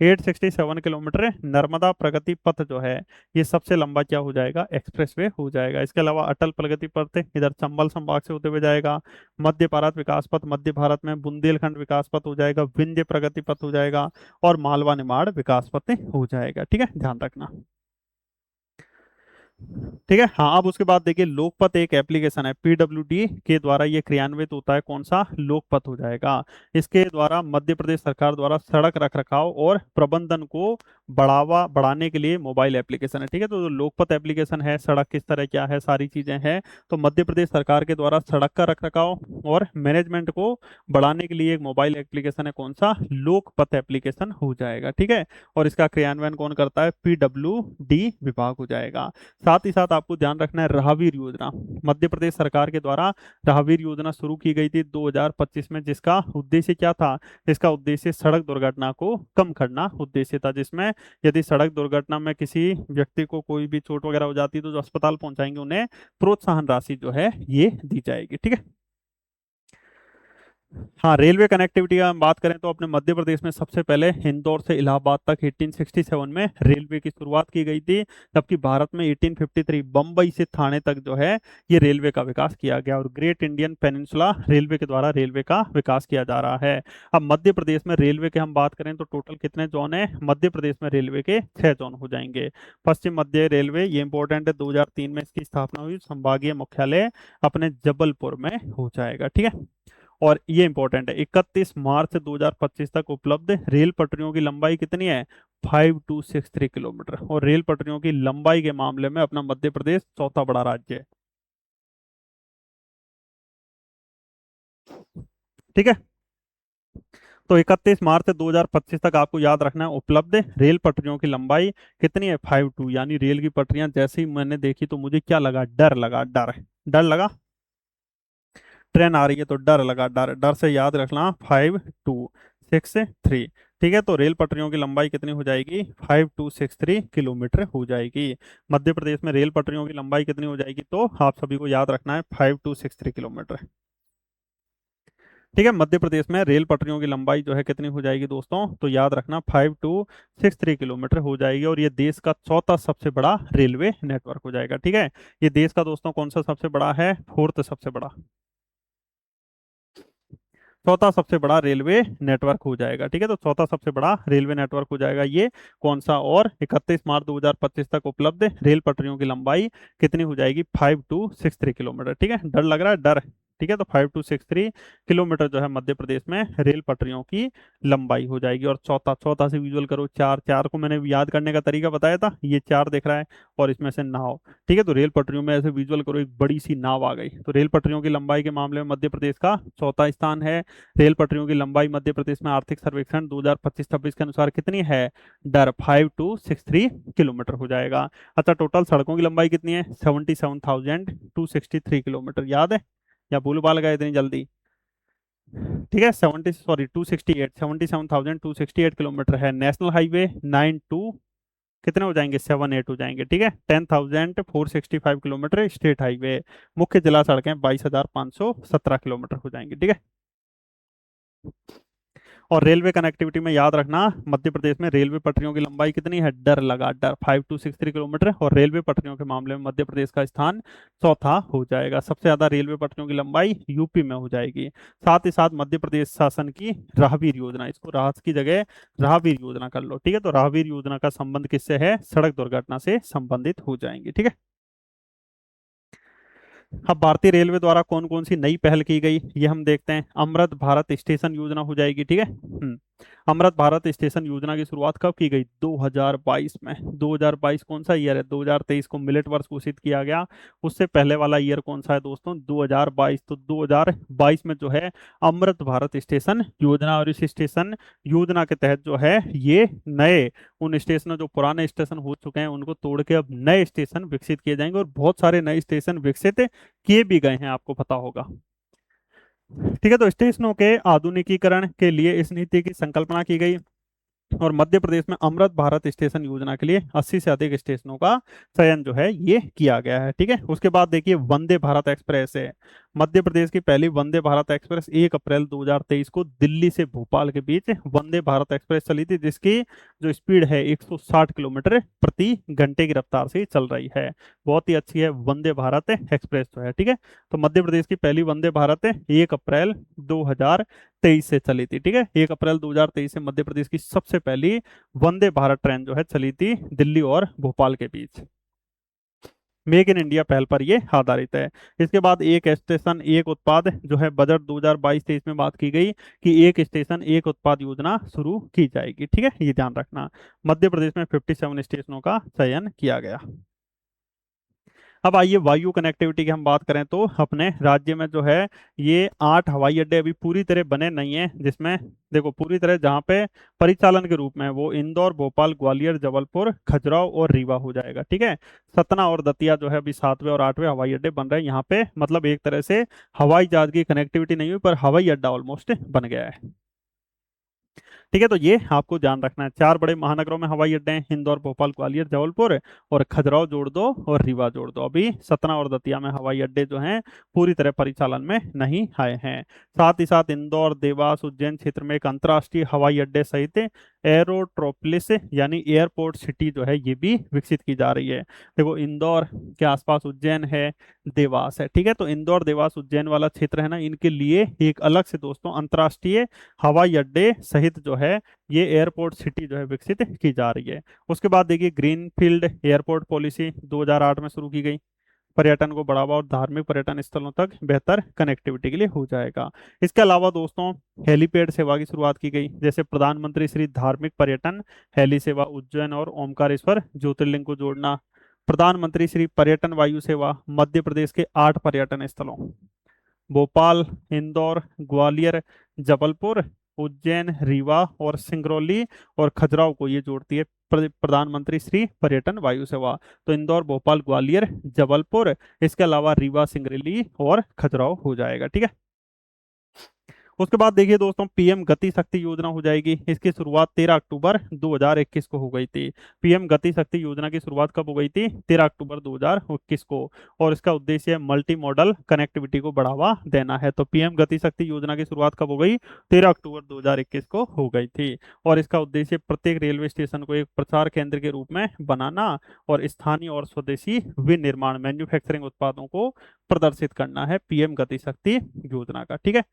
867 किलोमीटर नर्मदा प्रगति पथ जो है ये सबसे लंबा क्या हो जाएगा? एक्सप्रेसवे हो जाएगा। इसके अलावा अटल प्रगति पथ इधर चंबल संभाग से होते हुए जाएगा। मध्य भारत विकास पथ मध्य भारत में बुंदेलखंड विकास पथ हो जाएगा। विंध्य प्रगति पथ हो जाएगा और मालवा निमाड़ विकास पथ हो जाएगा। ठीक है, ध्यान रखना। ठीक है, हाँ। अब उसके बाद देखिए लोकपथ एक एप्लीकेशन है, पीडब्ल्यूडी के द्वारा ये क्रियान्वित होता है। कौन सा? लोकपथ हो जाएगा। इसके द्वारा मध्य प्रदेश सरकार द्वारा सड़क रखरखाव और प्रबंधन को बढ़ाने के लिए मोबाइल एप्लीकेशन है। ठीक है, तो जो लोकपथ एप्लीकेशन है, सड़क किस तरह क्या है, सारी चीजें हैं। तो मध्य प्रदेश सरकार के द्वारा सड़क का रखरखाव और मैनेजमेंट को बढ़ाने के लिए एक मोबाइल एप्लीकेशन है। कौन सा? लोकपथ एप्लीकेशन हो जाएगा। ठीक है, और इसका क्रियान्वयन कौन करता है? पीडब्ल्यूडी विभाग हो जाएगा। साथ ही साथ आपको ध्यान रखना है राहवीर योजना, मध्य प्रदेश सरकार के द्वारा राहवीर योजना शुरू की गई थी 2025 में, जिसका उद्देश्य क्या था? इसका उद्देश्य सड़क दुर्घटना को कम करना उद्देश्य था, जिसमें यदि सड़क दुर्घटना में किसी व्यक्ति को कोई भी चोट वगैरह हो जाती है तो जो अस्पताल पहुंचाएंगे उन्हें प्रोत्साहन राशि जो है ये दी जाएगी। ठीक है, हाँ। रेलवे कनेक्टिविटी का हम बात करें तो अपने मध्य प्रदेश में सबसे पहले इंदौर से इलाहाबाद तक 1867 में रेलवे की शुरुआत की गई थी, जबकि भारत में 1853 बम्बई से थाने तक जो है ये रेलवे का विकास किया गया। और ग्रेट इंडियन पेनिनसुला रेलवे के द्वारा रेलवे का विकास किया जा रहा है। अब मध्य प्रदेश में रेलवे के हम बात करें तो टोटल कितने जोन है? मध्य प्रदेश में रेलवे के 6 जोन हो जाएंगे। पश्चिम मध्य रेलवे, ये इंपॉर्टेंट है, 2003 में इसकी स्थापना हुई। संभागीय मुख्यालय अपने जबलपुर में हो जाएगा। ठीक है, और ये इंपॉर्टेंट है, 31 मार्च 2025 तक उपलब्ध रेल पटरियों की लंबाई कितनी है? 5263 किलोमीटर। और रेल पटरियों की लंबाई के मामले में अपना मध्य प्रदेश चौथा बड़ा राज्य है। ठीक है, तो 31 मार्च 2025 तक आपको याद रखना है उपलब्ध रेल पटरियों की लंबाई कितनी है? 52। यानी रेल की पटरियां जैसे ही मैंने देखी तो मुझे क्या लगा? डर लगा, डर डर लगा। ट्रेन आ रही है तो डर लगा, डर डर से याद रखना 52। 5263। ठीक है, तो रेल पटरियों की लंबाई कितनी हो जाएगी? 5263 किलोमीटर हो जाएगी। मध्य प्रदेश में रेल पटरियों की लंबाई कितनी हो जाएगी? तो आप सभी को याद रखना है 5263 किलोमीटर। ठीक है, मध्य प्रदेश में रेल पटरियों की लंबाई जो है कितनी हो जाएगी दोस्तों? तो याद रखना 5263 किलोमीटर हो जाएगी, और ये देश का चौथा सबसे बड़ा रेलवे नेटवर्क हो जाएगा। ठीक है, ये देश का दोस्तों कौन सा सबसे बड़ा है? फोर्थ सबसे बड़ा, चौथा सबसे बड़ा रेलवे नेटवर्क हो जाएगा। ठीक है, तो चौथा सबसे बड़ा रेलवे नेटवर्क हो जाएगा ये कौन सा? और 31 मार्च 2025 तक उपलब्ध रेल पटरियों की लंबाई कितनी हो जाएगी? 5263 किलोमीटर। ठीक है, डर लग रहा है? डर? ठीक है, तो 5263 किलोमीटर जो है मध्य प्रदेश में रेल पटरियों की लंबाई हो जाएगी। और चौथा, चौथा से विजुअल करो, चार, चार को मैंने याद करने का तरीका बताया था, ये चार दिख रहा है, और इसमें से नाव। ठीक है, तो रेल पटरियों में ऐसे विजुअल करो, एक बड़ी सी नाव आ गई। तो रेल पटरियों की लंबाई के मामले में मध्य प्रदेश का चौथा स्थान है। रेल पटरियों की लंबाई मध्य प्रदेश में आर्थिक सर्वेक्षण 2025-26 के अनुसार कितनी है? डर 5263 किलोमीटर हो जाएगा। अच्छा, टोटल सड़कों की लंबाई कितनी है? 77,263 किलोमीटर। याद है या भूल भाल गए इतनी जल्दी? ठीक है, 77,268 किलोमीटर है। नेशनल हाईवे 92 कितने हो जाएंगे? 78 हो जाएंगे। ठीक है, 10,465 किलोमीटर स्टेट हाईवे। मुख्य जिला सड़कें 22,517 किलोमीटर हो जाएंगी। ठीक है, और रेलवे कनेक्टिविटी में याद रखना मध्य प्रदेश में रेलवे पटरियों की लंबाई कितनी है? डर लगा, डर 5263 किलोमीटर, और रेलवे पटरियों के मामले में मध्य प्रदेश का स्थान चौथा हो जाएगा। सबसे ज्यादा रेलवे पटरियों की लंबाई यूपी में हो जाएगी। साथ ही साथ मध्य प्रदेश शासन की राहगीर योजना, इसको राहत की जगह राहगीर योजना कर लो। ठीक है, तो राहगीर योजना का संबंध किससे है? सड़क दुर्घटना से संबंधित हो जाएंगी। ठीक है, अब भारतीय रेलवे द्वारा कौन कौन सी नई पहल की गई ये हम देखते हैं। अमृत भारत स्टेशन योजना हो जाएगी। ठीक है, अमृत भारत स्टेशन योजना की शुरुआत कब की गई? 2022 में। 2022 कौन सा ईयर है? 2023 को मिलेट वर्ष घोषित किया गया। उससे पहले वाला ईयर कौन सा है दोस्तों? 2022। तो 2022 में जो है अमृत भारत स्टेशन योजना, और इस स्टेशन योजना के तहत जो है ये नए, उन स्टेशनों जो पुराने स्टेशन हो चुके हैं उनको तोड़ के अब नए स्टेशन विकसित किए जाएंगे, और बहुत सारे नए स्टेशन विकसित किए भी गए हैं, आपको पता होगा। ठीक है, तो स्टेशनों के आधुनिकीकरण के लिए इस नीति की संकल्पना की गई, और मध्य प्रदेश में अमृत भारत स्टेशन योजना के लिए 80 से अधिक स्टेशनों का चयन जो है ये किया गया है। ठीक है, उसके बाद देखिए वंदे भारत एक्सप्रेस है। मध्य प्रदेश की पहली वंदे भारत एक्सप्रेस 1 अप्रैल 2023 को दिल्ली से भोपाल के बीच वंदे भारत एक्सप्रेस चली थी, जिसकी जो स्पीड है 160 किलोमीटर प्रति घंटे की रफ्तार से चल रही है। बहुत ही अच्छी है वंदे भारत एक्सप्रेस जो है। ठीक है, तो मध्य प्रदेश की पहली वंदे भारत 1 अप्रैल 2023 से चली थी। ठीक है, 1 अप्रैल 2023 से मध्य प्रदेश की सबसे पहली वंदे भारत ट्रेन जो है चली थी दिल्ली और भोपाल के बीच। मेक इन इंडिया पहल पर ये आधारित है। इसके बाद एक स्टेशन एक उत्पाद जो है बजट 2022-23 में बात की गई कि एक स्टेशन एक उत्पाद योजना शुरू की जाएगी। ठीक है, ये ध्यान रखना। मध्य प्रदेश में 57 स्टेशनों का चयन किया गया। अब आइए वायु कनेक्टिविटी की हम बात करें तो अपने राज्य में जो है ये 8 हवाई अड्डे अभी पूरी तरह बने नहीं है, जिसमें देखो पूरी तरह जहाँ पे परिचालन के रूप में है, वो इंदौर, भोपाल, ग्वालियर, जबलपुर, खजुराहो और रीवा हो जाएगा। ठीक है, सतना और दतिया जो है अभी 7वें और 8वें हवाई अड्डे बन रहे हैं यहाँ पे, मतलब एक तरह से हवाई जहाज की कनेक्टिविटी नहीं हुई पर हवाई अड्डा ऑलमोस्ट बन गया है। ठीक है, तो ये आपको ध्यान रखना है। 4 बड़े महानगरों में हवाई अड्डे हैं, इंदौर, भोपाल, ग्वालियर, जबलपुर, और खजुराहो जोड़ दो और रीवा जोड़ दो। अभी सतना और दतिया में हवाई अड्डे जो हैं पूरी तरह परिचालन में नहीं आए हैं। साथ ही साथ इंदौर, देवास, उज्जैन क्षेत्र में एक अंतर्राष्ट्रीय हवाई अड्डे सहित एयरोट्रोपोलिस यानी एयरपोर्ट सिटी जो है ये भी विकसित की जा रही है। देखो इंदौर के आसपास उज्जैन है, देवास है। ठीक है, तो इंदौर, देवास, उज्जैन वाला क्षेत्र है ना, इनके लिए एक अलग से दोस्तों अंतर्राष्ट्रीय हवाई अड्डे सहित जो है ये एयरपोर्ट सिटी जो है विकसित की जा रही है। उसके बाद देखिए ग्रीनफील्ड एयरपोर्ट पॉलिसी 2008 में शुरू की गई। पर्यटन को बढ़ावा और धार्मिक पर्यटन स्थलों तक बेहतर कनेक्टिविटी के लिए हो जाएगा। इसके अलावा दोस्तों हेलीपैड सेवा की शुरुआत की गई, जैसे प्रधानमंत्री श्री धार्मिक पर्यटन हेली सेवा, उज्जैन और ओमकारेश्वर ज्योतिर्लिंग को जोड़ना। प्रधानमंत्री श्री पर्यटन वायु सेवा मध्य प्रदेश के 8 पर्यटन स्थलों भोपाल, इंदौर, ग्वालियर, जबलपुर, उज्जैन, रीवा और सिंगरौली और खजुराहो को ये जोड़ती है प्रधानमंत्री श्री पर्यटन वायु सेवा। तो इंदौर, भोपाल, ग्वालियर, जबलपुर, इसके अलावा रीवा, सिंगरौली और खजुराहो हो जाएगा। ठीक है, उसके बाद देखिए दोस्तों, पीएम गति शक्ति योजना हो जाएगी। इसकी शुरुआत 13 अक्टूबर 2021 को हो गई थी। पीएम गति शक्ति योजना की शुरुआत कब हो गई थी? 13 अक्टूबर 2021 को। और इसका उद्देश्य मल्टी मॉडल कनेक्टिविटी को बढ़ावा देना है। तो पीएम गति शक्ति योजना की शुरुआत कब हो गई? 13 अक्टूबर 2021 को हो गई थी। और इसका उद्देश्य प्रत्येक रेलवे स्टेशन को एक प्रचार केंद्र के रूप में बनाना और स्थानीय और स्वदेशी विनिर्माण मैन्युफैक्चरिंग उत्पादों को प्रदर्शित करना है, पीएम गति शक्ति योजना का। ठीक है।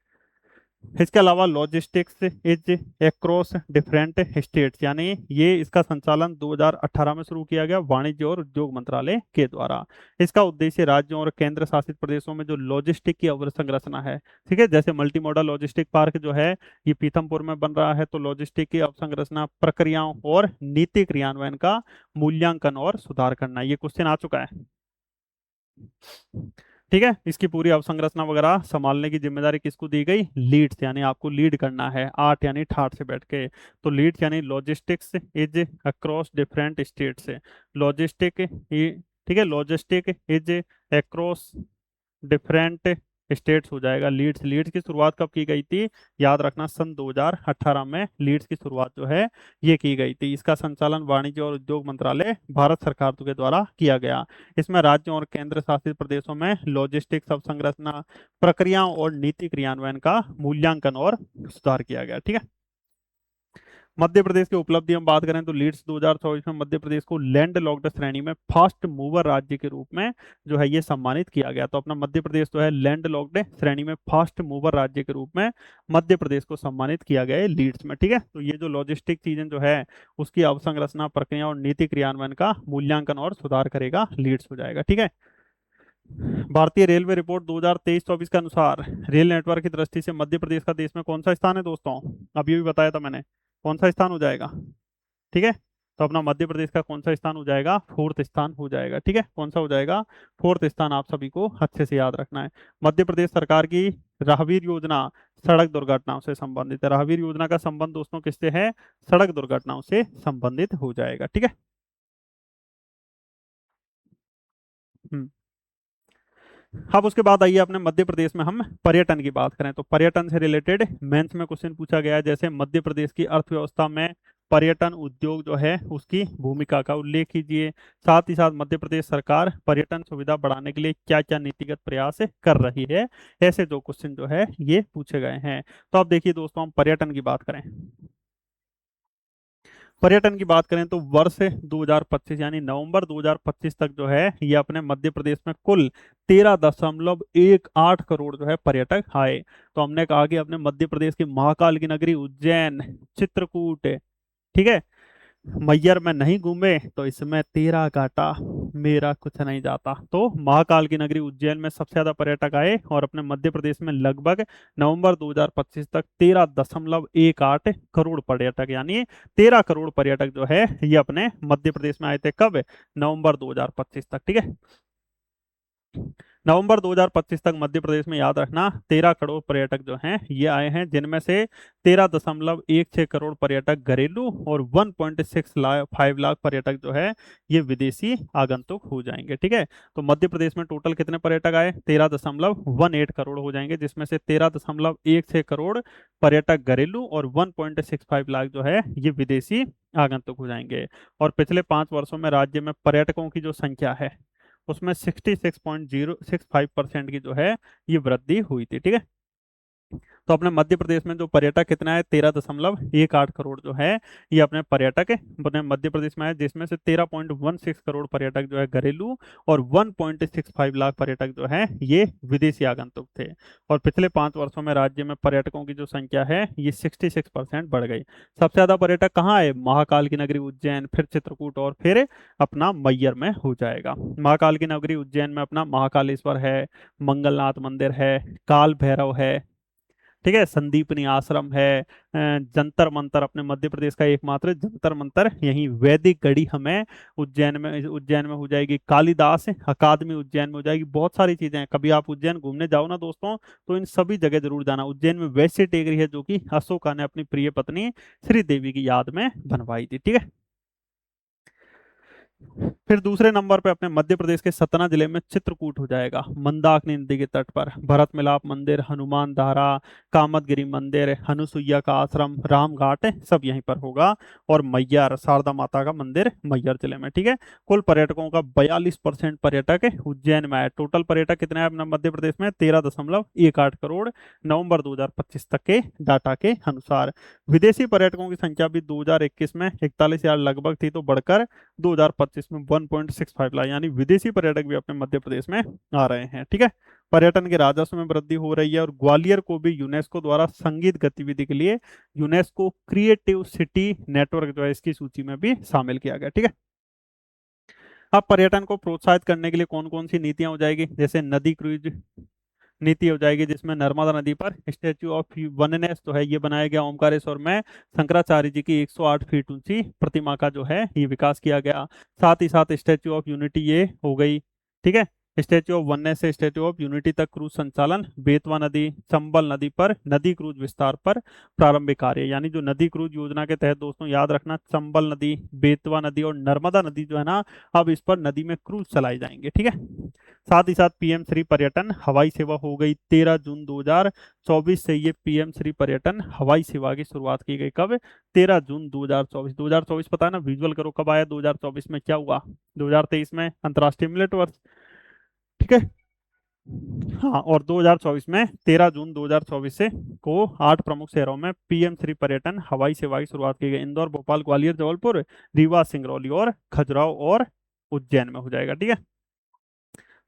इसके अलावा logistics is across different states, यानी ये इसका संचालन 2018 में शुरू किया गया वाणिज्य और उद्योग मंत्रालय के द्वारा। इसका उद्देश्य राज्यों और केंद्र शासित प्रदेशों में जो लॉजिस्टिक की अवसंरचना है, ठीक है, जैसे मल्टी मॉडल लॉजिस्टिक पार्क जो है ये पीथमपुर में बन रहा है, तो लॉजिस्टिक की अवसंरचना, प्रक्रियाओं और नीति क्रियान्वयन का मूल्यांकन और सुधार करना। ये क्वेश्चन आ चुका है। ठीक है। इसकी पूरी अवसंरचना वगैरह संभालने की जिम्मेदारी किसको दी गई? लीड्स, यानी आपको लीड करना है, आठ यानी ठाठ से बैठ के। तो लीड्स यानी logistics is across different states, logistic, ठीक है, logistic is across different states हो जाएगा। लीड्स, लीड्स की शुरुआत कब की गई थी? याद रखना, सन 2018 में लीड्स की शुरुआत जो है ये की गई थी। इसका संचालन वाणिज्य और उद्योग मंत्रालय भारत सरकार के द्वारा किया गया। इसमें राज्यों और केंद्र शासित प्रदेशों में लॉजिस्टिक्स अवसंरचना, प्रक्रियाओं और नीति क्रियान्वयन का मूल्यांकन और सुधार किया गया। ठीक है। मध्य प्रदेश की उपलब्धि हम बात करें तो लीड्स 2024 में मध्य प्रदेश को लैंड लॉक्ड श्रेणी में फास्ट मूवर राज्य के रूप में जो है ये सम्मानित किया गया। तो अपना मध्य प्रदेश जो है लैंड लॉक्ड श्रेणी में फास्ट मूवर राज्य के रूप में मध्य प्रदेश को सम्मानित किया गया है लीड्स में। ठीक है। तो ये जो लॉजिस्टिक चीजें जो है उसकी अवसंरचना, प्रक्रिया और नीति क्रियान्वयन का मूल्यांकन और सुधार करेगा, लीड्स हो जाएगा। ठीक है। भारतीय रेलवे रिपोर्ट 2023-24 के अनुसार रेल नेटवर्क की दृष्टि से मध्य प्रदेश का देश में कौन सा स्थान है दोस्तों? अभी भी बताया था मैंने, कौन सा स्थान हो जाएगा? ठीक है। तो अपना मध्य प्रदेश का कौन सा स्थान हो जाएगा? फोर्थ स्थान हो जाएगा। ठीक है। कौन सा हो जाएगा? फोर्थ स्थान। आप सभी को अच्छे से याद रखना है। मध्य प्रदेश सरकार की राहगीर योजना सड़क दुर्घटनाओं से संबंधित है। राहगीर योजना का संबंध दोस्तों किससे है? सड़क दुर्घटनाओं से संबंधित हो जाएगा। ठीक है। हम्म। अब उसके बाद आइए अपने मध्य प्रदेश में हम पर्यटन की बात करें। तो पर्यटन से रिलेटेड मेंस में क्वेश्चन पूछा गया है, जैसे मध्य प्रदेश की अर्थव्यवस्था में पर्यटन उद्योग जो है उसकी भूमिका का उल्लेख कीजिए। साथ ही साथ मध्य प्रदेश सरकार पर्यटन सुविधा बढ़ाने के लिए क्या क्या नीतिगत प्रयास कर रही है, ऐसे दो क्वेश्चन जो है ये पूछे गए हैं। तो अब देखिए दोस्तों, हम पर्यटन की बात करें, पर्यटन की बात करें तो वर्ष 2025 यानी नवंबर 2025 तक जो है ये अपने मध्य प्रदेश में कुल 13.18 करोड़ जो है पर्यटक आए। तो हमने कहा कि अपने मध्य प्रदेश की महाकाल की नगरी उज्जैन, चित्रकूट, ठीक है, मैयर में नहीं घूमे तो इसमें तेरा काटा मेरा कुछ नहीं जाता। तो महाकाल की नगरी उज्जैन में सबसे ज्यादा पर्यटक आए और अपने मध्य प्रदेश में लगभग नवंबर 2025 तक 13.18 करोड़ पर्यटक, यानी 13 करोड़ पर्यटक जो है ये अपने मध्य प्रदेश में आए थे। कब? नवंबर 2025 तक। ठीक है। नवंबर 2025 तक मध्य प्रदेश में याद रखना 13 करोड़ पर्यटक जो हैं ये आए हैं, जिनमें से 13.16 करोड़ पर्यटक घरेलू और 1.65 लाख पर्यटक जो है ये विदेशी आगंतुक हो जाएंगे। ठीक है। तो मध्य प्रदेश में टोटल कितने पर्यटक आए? 13.18 करोड़ हो जाएंगे, जिसमें से 13.16 करोड़ पर्यटक घरेलू और 1.65 लाख जो है ये विदेशी आगंतुक हो जाएंगे। और पिछले 5 वर्षों में राज्य में पर्यटकों की जो संख्या है उसमें 66.065% की जो है ये वृद्धि हुई थी। ठीक है। तो अपने मध्य प्रदेश में जो पर्यटक कितना है? 13.18 करोड़ जो है ये अपने पर्यटक अपने मध्य प्रदेश में है, जिसमें से 13.16 करोड़ पर्यटक जो है घरेलू और 1.65 लाख पर्यटक जो है ये विदेशी आगंतुक थे। और पिछले 5 वर्षों में राज्य में पर्यटकों की जो संख्या है ये 66% बढ़ गई। सबसे ज्यादा पर्यटक कहाँ है? महाकाल की नगरी उज्जैन, फिर चित्रकूट और फिर अपना मैयर में हो जाएगा। महाकाल की नगरी उज्जैन में अपना महाकालेश्वर है, मंगलनाथ मंदिर है, काल भैरव है, ठीक है, संदीपनी आश्रम है, जंतर मंतर अपने मध्य प्रदेश का एकमात्र जंतर मंतर यही वैदिक गढ़ी हमें उज्जैन में हो जाएगी, कालिदास अकादमी उज्जैन में हो जाएगी। बहुत सारी चीजें हैं। कभी आप उज्जैन घूमने जाओ ना दोस्तों तो इन सभी जगह जरूर जाना। उज्जैन में वैसे टेकरी है जो कि अशोका ने अपनी प्रिय पत्नी श्री देवी की याद में बनवाई थी। ठीक है। फिर दूसरे नंबर पे अपने मध्य प्रदेश के सतना जिले में चित्रकूट हो जाएगा, मंदाकिनी नदी के तट पर। भरत मिलाप मंदिर, हनुमान धारा, कामदगिरी मंदिर, हनुसुईया का आश्रम, राम घाट सब यहीं पर होगा। और मैयर शारदा माता का मंदिर मैयर जिले में, ठीक है। कुल पर्यटकों का 42% पर्यटक उज्जैन में आए। टोटल पर्यटक कितने हैं अपने मध्य प्रदेश में? 13.18 करोड़, नवंबर 2025 तक के डाटा के अनुसार। विदेशी पर्यटकों की संख्या भी 2021 में 41,000 लगभग थी, तो बढ़कर 2025 में 1.65 लाख, यानी विदेशी पर्यटक भी अपने मध्य प्रदेश में आ रहे हैं, ठीक है। पर्यटन के राजस्व में वृद्धि हो रही है। और ग्वालियर को भी यूनेस्को द्वारा संगीत गतिविधि के लिए यूनेस्को क्रिएटिव सिटी नेटवर्क जो है इसकी सूची में भी शामिल किया गया, ठीक है। अब पर्यटन को प्रोत्साहित करने के लिए कौन कौन सी नीतियां हो जाएगी? जैसे नदी क्रूज नीति हो जाएगी, जिसमें नर्मदा नदी पर स्टेच्यू ऑफ वननेस जो है ये बनाया गया ओमकारेश्वर में। शंकराचार्य जी की 108 फीट ऊंची प्रतिमा का जो है ये विकास किया गया। साथ ही साथ स्टेच्यू ऑफ यूनिटी ये हो गई, ठीक है। स्टेच्यू ऑफ वननेस से स्टेच्यू ऑफ यूनिटी तक क्रूज संचालन। बेतवा नदी, चंबल नदी पर नदी क्रूज विस्तार पर प्रारंभिक कार्य, यानी जो नदी क्रूज योजना के तहत दोस्तों याद रखना, चंबल नदी, बेतवा नदी और नर्मदा नदी जो है ना, अब इस पर नदी में क्रूज चलाई जाएंगे, ठीक है। साथ ही साथ पीएम श्री पर्यटन हवाई सेवा हो गई 13 जून 2024 से। ये पीएम श्री पर्यटन हवाई सेवा की शुरुआत की गई कब? 13 जून 2024। 2024 पता है ना, विजुअल करो कब आया 2024 में, क्या हुआ? 2023 में अंतर्राष्ट्रीय मिलेट वर्ष, ठीक है। हाँ, और 2024 में 13 जून 2024 से को 8 प्रमुख शहरों में पीएम श्री पर्यटन हवाई सेवा की शुरुआत की गई। इंदौर, भोपाल, ग्वालियर, जबलपुर, रीवा, सिंगरौली और खजुराहो और उज्जैन में हो जाएगा, ठीक है।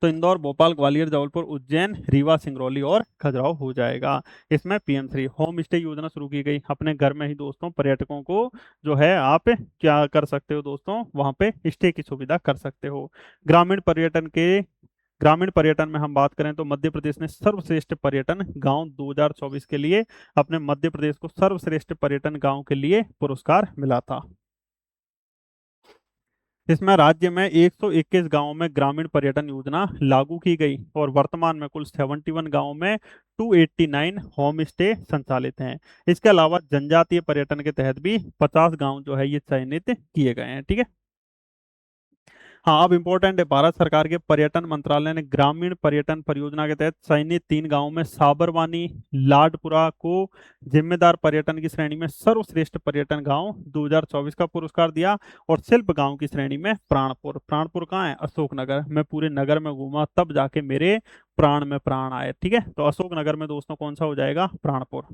तो इंदौर, भोपाल, ग्वालियर, जबलपुर, उज्जैन, रीवा, सिंगरौली और खजुराहो हो जाएगा। इसमें पीएम श्री होम स्टे योजना शुरू की गई। अपने घर में ही दोस्तों पर्यटकों को जो है आप क्या कर सकते हो दोस्तों, वहां पे स्टे की सुविधा कर सकते हो। ग्रामीण पर्यटन के ग्रामीण पर्यटन में हम बात करें तो मध्य प्रदेश ने सर्वश्रेष्ठ पर्यटन गांव 2024 के लिए अपने मध्य प्रदेश को सर्वश्रेष्ठ पर्यटन गांव के लिए पुरस्कार मिला था। इसमें राज्य में 121 गांवों में ग्रामीण पर्यटन योजना लागू की गई। और वर्तमान में कुल 71 गांवों में 289 होम स्टे संचालित हैं। इसके अलावा जनजातीय पर्यटन के तहत भी 50 गांव जो है ये चयनित किए गए हैं, ठीक है। हाँ, अब इम्पोर्टेंट है, भारत सरकार के पर्यटन मंत्रालय ने ग्रामीण पर्यटन परियोजना के तहत चयनित 3 गांवों में साबरवानी, लाडपुरा को जिम्मेदार पर्यटन की श्रेणी में सर्वश्रेष्ठ पर्यटन गांव 2024 का पुरस्कार दिया। और शिल्प गांव की श्रेणी में प्राणपुर। प्राणपुर कहाँ है? अशोकनगर। मैं पूरे नगर में घूमा तब जाके मेरे प्राण में प्राण आए, ठीक है। तो अशोकनगर में दोस्तों कौन सा हो जाएगा? प्राणपुर।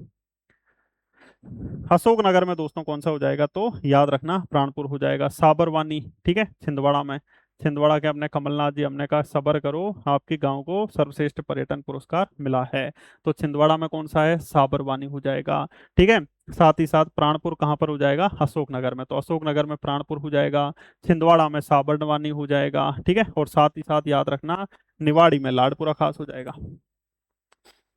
अशोकनगर में दोस्तों कौन सा हो जाएगा? तो याद रखना प्राणपुर हो जाएगा। साबरवानी, ठीक है, छिंदवाड़ा में। छिंदवाड़ा के अपने कमलनाथ जी हमने कहा सबर करो, आपके गांव को सर्वश्रेष्ठ पर्यटन पुरस्कार मिला है। तो छिंदवाड़ा में कौन सा है? साबरवानी हो जाएगा, ठीक है। साथ ही साथ प्राणपुर कहाँ पर हो जाएगा? अशोकनगर में। तो अशोकनगर में प्राणपुर हो जाएगा, छिंदवाड़ा में साबरवानी हो जाएगा, ठीक है। और साथ ही साथ याद रखना निवाड़ी में लाडपुरा खास हो जाएगा,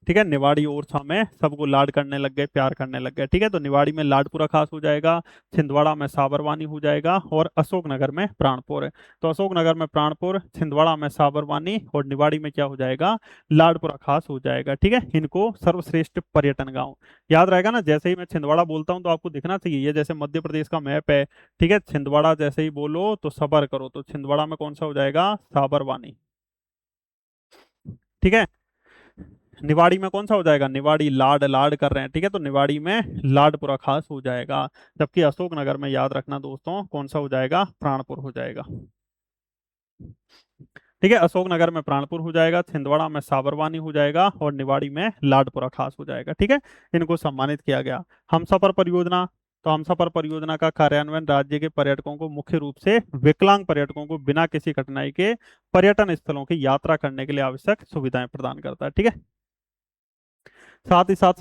ठीक है। निवाड़ी ओरछा में सबको लाड करने लग गए, प्यार करने लग गए, ठीक है। तो निवाड़ी में लाडपुरा खास हो जाएगा, छिंदवाड़ा में साबरवानी हो जाएगा और अशोकनगर में प्राणपुर है। तो अशोकनगर में प्राणपुर, छिंदवाड़ा में साबरवानी और निवाड़ी में क्या हो जाएगा? लाडपुरा खास हो जाएगा, ठीक है। इनको सर्वश्रेष्ठ पर्यटन गांव याद रहेगा ना। जैसे ही मैं छिंदवाड़ा बोलता हूँ तो आपको दिखना चाहिए, ये जैसे मध्य प्रदेश का मैप है, ठीक है। छिंदवाड़ा जैसे ही बोलो तो सबर करो, तो छिंदवाड़ा में कौन सा हो जाएगा? साबरवानी, ठीक है। निवाड़ी में कौन सा हो जाएगा? निवाड़ी लाड लाड कर रहे हैं, ठीक है। तो निवाड़ी में लाडपुरा खास हो जाएगा। जबकि अशोकनगर में याद रखना दोस्तों कौन सा हो जाएगा? प्राणपुर हो जाएगा, ठीक है। अशोकनगर में प्राणपुर हो जाएगा, छिंदवाड़ा में साबरवानी हो जाएगा और निवाड़ी में लाडपुरा खास हो जाएगा, ठीक है। इनको सम्मानित किया गया। हमसफर परियोजना, तो हमसफर परियोजना का कार्यान्वयन राज्य के पर्यटकों को मुख्य रूप से विकलांग पर्यटकों को बिना किसी कठिनाई के पर्यटन स्थलों की यात्रा करने के लिए आवश्यक सुविधाएं प्रदान करता है, ठीक है। साथ ही साथ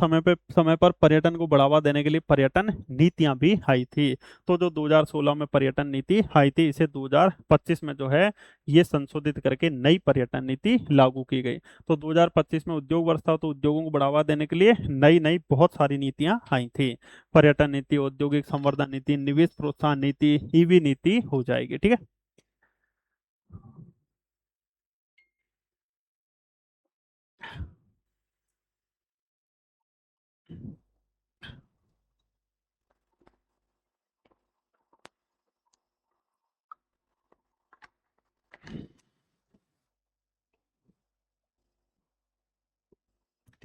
समय पर पर्यटन को बढ़ावा देने के लिए पर्यटन नीतियां भी आई थी। तो जो 2016 में पर्यटन नीति आई थी, इसे 2025 में जो है ये संशोधित करके नई पर्यटन नीति लागू की गई। तो 2025 में उद्योग वर्ष था, तो उद्योगों को बढ़ावा देने के लिए नई नई बहुत सारी नीतियां आई थी। पर्यटन नीति, औद्योगिक संवर्धन नीति, निवेश प्रोत्साहन नीति, ईवी नीति हो जाएगी, ठीक है।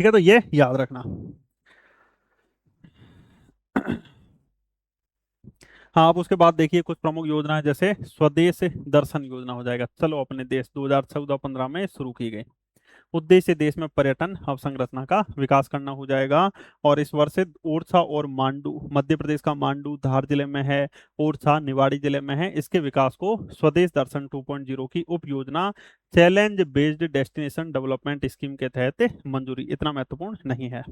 ठीक है, तो ये याद रखना। हाँ, आप उसके बाद देखिए कुछ प्रमुख योजनाएं, जैसे स्वदेश दर्शन योजना हो जाएगा। चलो, अपने देश 2014-15 में शुरू की गई। उद्देश्य देश में पर्यटन अवसंरचना का विकास करना हो जाएगा। और इस वर्ष से ओरछा और मांडू, मध्य प्रदेश का मांडू धार जिले में है, ओरछा निवाड़ी जिले में है, इसके विकास को स्वदेश दर्शन 2.0 की उप योजना challenge based destination development scheme के तहत मंजूरी। इतना महत्वपूर्ण नहीं है।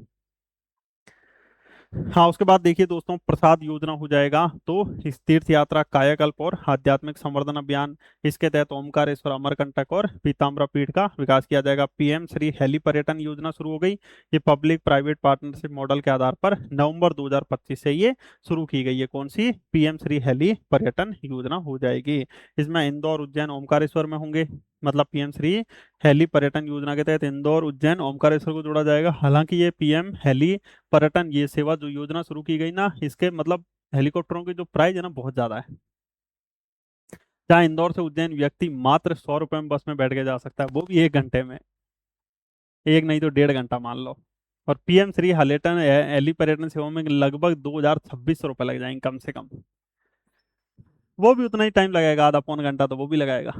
हाँ, उसके बाद देखिए दोस्तों, प्रसाद योजना हो जाएगा। तो इस तीर्थ यात्रा, कायाकल्प और आध्यात्मिक संवर्धन अभियान, इसके तहत ओमकारेश्वर, अमरकंटक और पीताम्बर पीठ का विकास किया जाएगा। पीएम श्री हेली पर्यटन योजना शुरू हो गई। ये पब्लिक प्राइवेट पार्टनरशिप मॉडल के आधार पर नवंबर 2025 से ये शुरू की गई है। कौन सी? पीएम श्री हेली पर्यटन योजना हो जाएगी। इसमें इंदौर, उज्जैन, ओमकारेश्वर में होंगे। मतलब पीएम श्री हेली पर्यटन योजना के तहत इंदौर, उज्जैन, ओमकारेश्वर को जोड़ा जाएगा। हालांकि ये पीएम हेली पर्यटन ये सेवा जो योजना शुरू की गई ना, इसके मतलब हेलीकॉप्टरों की जो प्राइस है ना, बहुत ज्यादा है। जहाँ इंदौर से उज्जैन व्यक्ति मात्र 100 रुपए में बस में बैठ के जा सकता है, वो भी 1 घंटे में। एक नहीं तो 1.5 घंटा मान लो। और पीएम श्री हलेटन हेली पर्यटन सेवा में लगभग 2,026 रुपये लग जाएंगे कम से कम। वो भी उतना ही टाइम लगेगा, आधा पौन घंटा तो वो भी लगाएगा।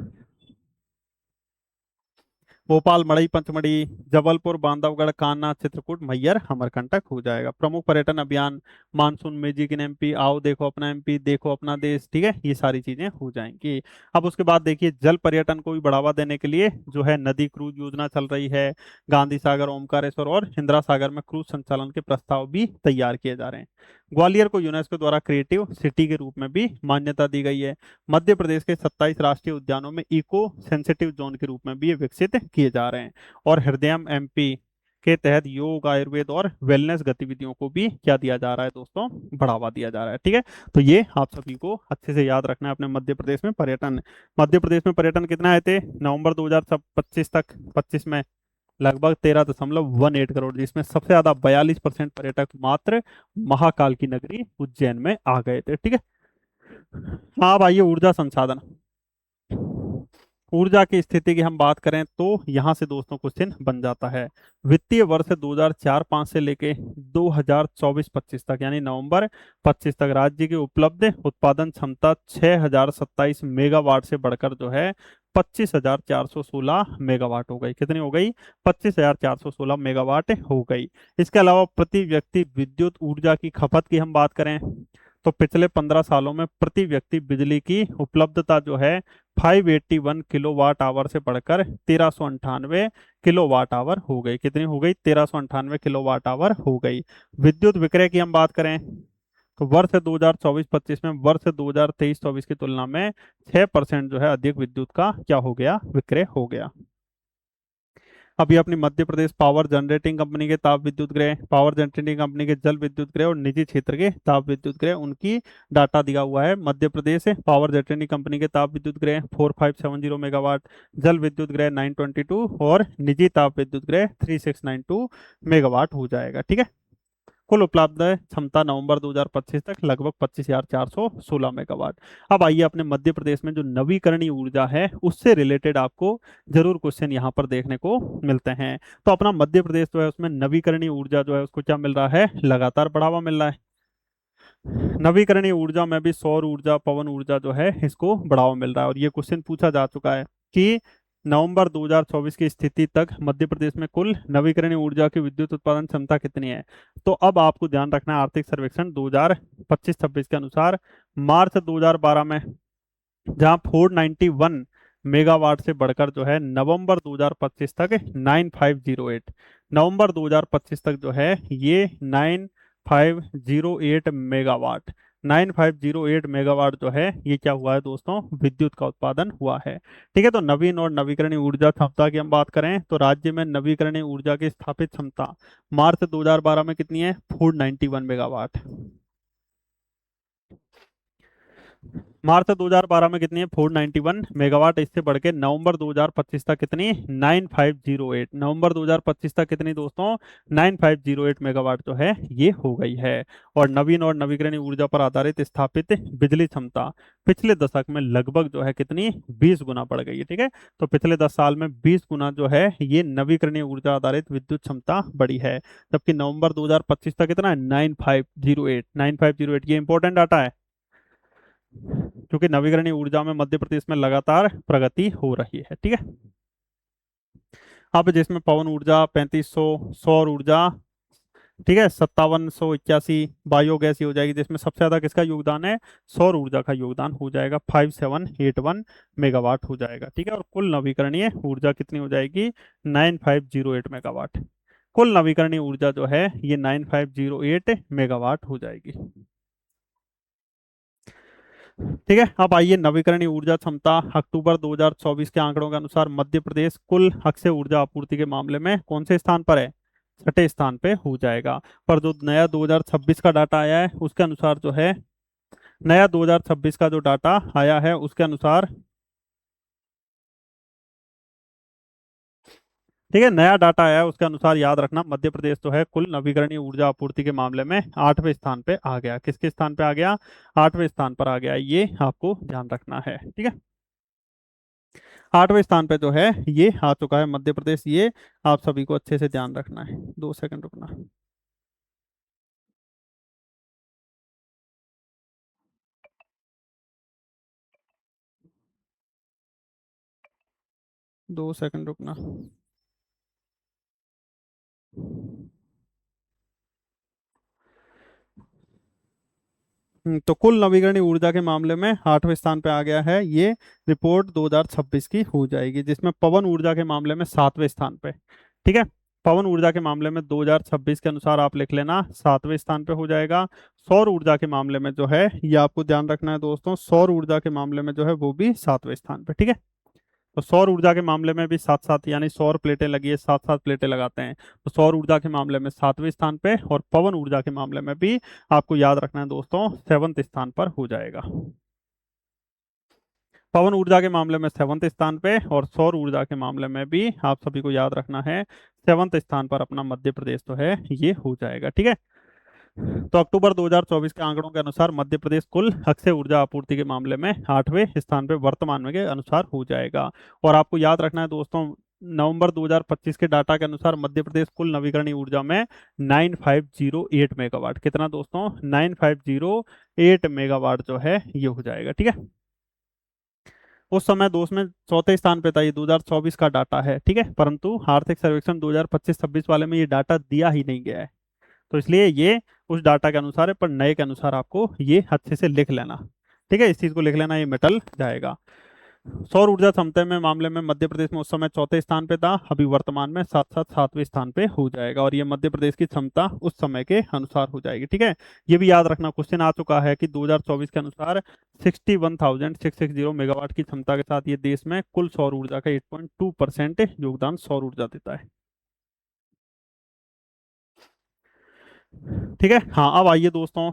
भोपाल, मड़ई, पंचमढ़ी, जबलपुर, बांधवगढ़, कान्हा, चित्रकूट, मैहर, अमरकंटक हो जाएगा। प्रमुख पर्यटन अभियान, मानसून मैजिक इन एमपी, आओ देखो अपना एमपी, देखो अपना देश, ठीक है, ये सारी चीजें हो जाएंगी। अब उसके बाद देखिए, जल पर्यटन को भी बढ़ावा देने के लिए जो है नदी क्रूज योजना चल रही है। गांधी सागर, ओमकारेश्वर और इंदिरा सागर में क्रूज संचालन के प्रस्ताव भी तैयार किए जा रहे हैं। ग्वालियर को यूनेस्को द्वारा क्रिएटिव सिटी के रूप में भी मान्यता दी गई है। मध्य प्रदेश के 27 राष्ट्रीय उद्यानों में इको सेंसिटिव जोन के रूप में भी ये विकसित किए जा रहे हैं। और हृदयम एमपी के तहत योग, आयुर्वेद और वेलनेस गतिविधियों को भी क्या दिया जा रहा है दोस्तों? बढ़ावा दिया जा रहा है। ठीक है, तो ये आप सभी को अच्छे से याद रखना है। अपने मध्य प्रदेश में पर्यटन, मध्य प्रदेश में पर्यटन कितना आए थे नवंबर 2025 तक? 25 में लगभग 13.18 करोड़, जिसमें सबसे ज्यादा 42% पर्यटक मात्र महाकाल की नगरी उज्जैन में आ गए थे। ठीक है। हाँ भाई, ये ऊर्जा संसाधन, ऊर्जा की स्थिति की हम बात करें तो यहाँ से दोस्तों क्वेश्चन बन जाता है। वित्तीय वर्ष 2004-5 से लेके 2024-25 तक, यानी नवंबर 25 तक, राज्य की उपलब्ध उत्पादन क्षमता 6,027 मेगावाट से बढ़कर जो है 25,416 मेगावाट हो गई। कितनी हो गई? 25,416 मेगावाट हो गई। इसके अलावा प्रति व्यक्ति विद्युत ऊर्जा की खपत की हम बात करें तो पिछले 15 सालों में प्रति व्यक्ति बिजली की उपलब्धता जो है 581 किलोवाट आवर से बढ़कर 1398 किलोवाट आवर हो गई। कितनी हो गई? 1398 किलोवाट आवर हो गई। विद्युत विक्रय की हम बात करें तो वर्ष 2024-25 में वर्ष 2023-24 की तुलना में 6% जो है अधिक विद्युत का क्या हो गया? विक्रय हो गया। अभी अपनी Madhya Pradesh power generating company के ताप विद्युत गृह, पावर जनरेटिंग कंपनी के जल विद्युत गृह और निजी क्षेत्र के ताप विद्युत गृह, उनकी डाटा दिया हुआ है। Madhya Pradesh power generating company के ताप विद्युत गृह 4570 मेगावाट, जल विद्युत गृह 922 और निजी ताप विद्युत गृह 3692 मेगावाट हो जाएगा। ठीक है। कुल उपलब्ध क्षमता नवंबर 2025 तक लगभग 25,416 मेगावाट। अब आइए अपने मध्य प्रदेश में जो नवीकरणीय ऊर्जा है उससे रिलेटेड आपको जरूर क्वेश्चन यहाँ पर देखने को मिलते हैं। तो अपना मध्य प्रदेश जो है उसमें नवीकरणीय ऊर्जा जो है उसको क्या मिल रहा है? लगातार बढ़ावा मिल रहा है। नवीकरणीय ऊर्जा में भी सौर ऊर्जा, पवन ऊर्जा जो है इसको बढ़ावा मिल रहा है। और ये क्वेश्चन पूछा जा चुका है कि नवंबर 2024 की स्थिति तक मध्य प्रदेश में कुल नवीकरणीय ऊर्जा की विद्युत उत्पादन क्षमता कितनी है। तो अब आपको ध्यान रखना है, आर्थिक सर्वेक्षण 2025-26 के अनुसार मार्च 2012 में जहां 491 मेगावाट से बढ़कर जो है नवंबर 2025 तक 9508, नवंबर 2025 तक जो है ये 9508 मेगावाट, 9508 मेगावाट जो है ये क्या हुआ है दोस्तों? विद्युत का उत्पादन हुआ है। ठीक है, तो नवीन और नवीकरणीय ऊर्जा क्षमता की हम बात करें तो राज्य में नवीकरणीय ऊर्जा की स्थापित क्षमता मार्च 2012 में कितनी है? 491 मेगावाट। मार्च 2012 में कितनी है 491 मेगावाट, इससे बढ़ के नवंबर 2025 तक कितनी 9508, नवंबर 2025 तक कितनी दोस्तों 9508 मेगावाट जो है ये हो गई है। और नवीन और नवीकरणीय ऊर्जा पर आधारित स्थापित बिजली क्षमता पिछले दशक में लगभग जो है कितनी 20 गुना बढ़ गई है। ठीक है, तो पिछले 10 साल में 20 गुना जो है ये नवीकरणीय ऊर्जा आधारित विद्युत क्षमता बढ़ी है। जबकि नवंबर 2025 तक कितना है 9508, 9508 ये इंपॉर्टेंट डाटा है क्योंकि नवीकरणीय ऊर्जा में मध्य प्रदेश में लगातार प्रगति हो रही है। ठीक है, अब जिसमें पवन ऊर्जा 3500, सौर ऊर्जा ठीक है 5781, बायोगैस ही हो जाएगी, जिसमें सबसे ज्यादा किसका योगदान है सौर ऊर्जा का योगदान हो जाएगा 5781 मेगावाट हो जाएगा। ठीक है, और कुल नवीकरणीय ऊर्जा कितनी हो जाएगी 9508 मेगावाट। कुल नवीकरणीय ऊर्जा जो है ये 9508 मेगावाट हो जाएगी। ठीक है, अब आइए नवीकरणीय ऊर्जा क्षमता अक्टूबर 2024 के आंकड़ों के अनुसार मध्य प्रदेश कुल अक्षय ऊर्जा आपूर्ति के मामले में कौन से स्थान पर है 6ठे स्थान पे हो जाएगा। पर जो नया 2026 का डाटा आया है उसके अनुसार जो है नया 2026 का जो डाटा आया है उसके अनुसार ठीक है नया डाटा आया है उसके अनुसार याद रखना मध्य प्रदेश जो है कुल नवीकरणीय ऊर्जा आपूर्ति के मामले में 8वें स्थान पे आ गया। किसके स्थान पे आ गया 8वें स्थान पर आ गया, ये आपको ध्यान रखना है। ठीक है, 8वें स्थान पे जो है ये आ चुका है मध्य प्रदेश, ये आप सभी को अच्छे से ध्यान रखना है। 2 सेकंड रुकना। 2 सेकंड रुकना। तो कुल नवीकरणीय ऊर्जा के मामले में 8वें स्थान पे आ गया है, ये रिपोर्ट 2026 की हो जाएगी, जिसमें पवन ऊर्जा के मामले में 7वें स्थान पे। ठीक है, पवन ऊर्जा के मामले में 2026 के अनुसार आप लिख लेना 7वें स्थान पे हो जाएगा। सौर ऊर्जा के मामले में जो है ये आपको ध्यान रखना है दोस्तों, सौर ऊर्जा के मामले में जो है वो भी 7वें स्थान पे। ठीक है, तो सौर ऊर्जा के मामले में भी साथ साथ यानी सौर प्लेटें लगी है, साथ साथ प्लेटें लगाते हैं, तो सौर ऊर्जा के मामले में 7वें स्थान पे, और पवन ऊर्जा के मामले में भी आपको याद रखना है दोस्तों 7वें स्थान पर हो जाएगा। पवन ऊर्जा के मामले में 7वें स्थान पे और सौर ऊर्जा के मामले में भी आप सभी को याद रखना है 7वें स्थान पर अपना मध्य प्रदेश तो है ये हो जाएगा। ठीक है, तो अक्टूबर 2024 के आंकड़ों के अनुसार मध्य प्रदेश कुल अक्षय ऊर्जा आपूर्ति के मामले में 8वें स्थान पे वर्तमान में के अनुसार हो जाएगा। और आपको याद रखना है दोस्तों नवंबर 2025 के डाटा के अनुसार मध्य प्रदेश कुल नवीकरणीय ऊर्जा में 9508 मेगावाट, कितना दोस्तों 9508 मेगावाट जो है ये हो जाएगा। ठीक है, उस समय दोस्त में चौथे स्थान पे था, ये 2024 का डाटा है। ठीक है, परंतु आर्थिक सर्वेक्षण 2025-26 वाले में ये डाटा दिया ही नहीं गया है, तो इसलिए ये उस डाटा के अनुसार है, पर नए के अनुसार आपको ये अच्छे से लिख लेना। ठीक है, इस चीज को लिख लेना, ये मिटल जाएगा। सौर ऊर्जा क्षमता में मामले में मध्य प्रदेश में उस समय चौथे स्थान पे था, अभी वर्तमान में साथ साथ 7वें स्थान पे हो जाएगा, और ये मध्य प्रदेश की क्षमता उस समय के अनुसार हो जाएगी। ठीक है, ये भी याद रखना क्वेश्चन आ चुका है कि 2024 के अनुसार 61,660 मेगावाट की क्षमता के साथ ये देश में कुल सौर ऊर्जा का 8.2% योगदान सौर ऊर्जा देता है। ठीक है, हाँ अब आइए दोस्तों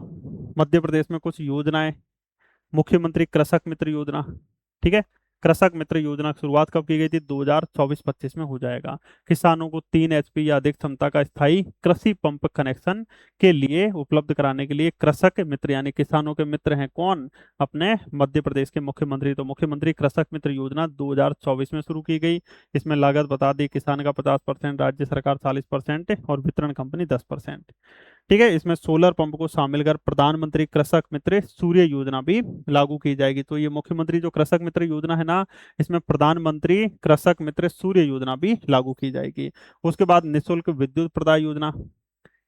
मध्य प्रदेश में कुछ योजनाएं, मुख्यमंत्री कृषक मित्र योजना। ठीक है, कृषक मित्र योजना की शुरुआत कब की गई थी 2024-25 में हो जाएगा। किसानों को 3 HP या अधिक क्षमता का स्थायी कृषि पंप कनेक्शन के लिए उपलब्ध कराने के लिए कृषक मित्र यानी किसानों के मित्र हैं कौन अपने मध्य प्रदेश के मुख्यमंत्री, तो मुख्यमंत्री कृषक मित्र योजना 2024 में शुरू की गई। इसमें लागत बता दी किसान का 50%, राज्य सरकार 40% और वितरण कंपनी 10%। ठीक है, इसमें सोलर पंप को शामिल कर प्रधानमंत्री कृषक मित्र सूर्य योजना भी लागू की जाएगी। तो ये मुख्यमंत्री जो कृषक मित्र योजना है ना, इसमें प्रधानमंत्री कृषक मित्र सूर्य योजना भी लागू की जाएगी। उसके बाद निःशुल्क विद्युत प्रदाय योजना,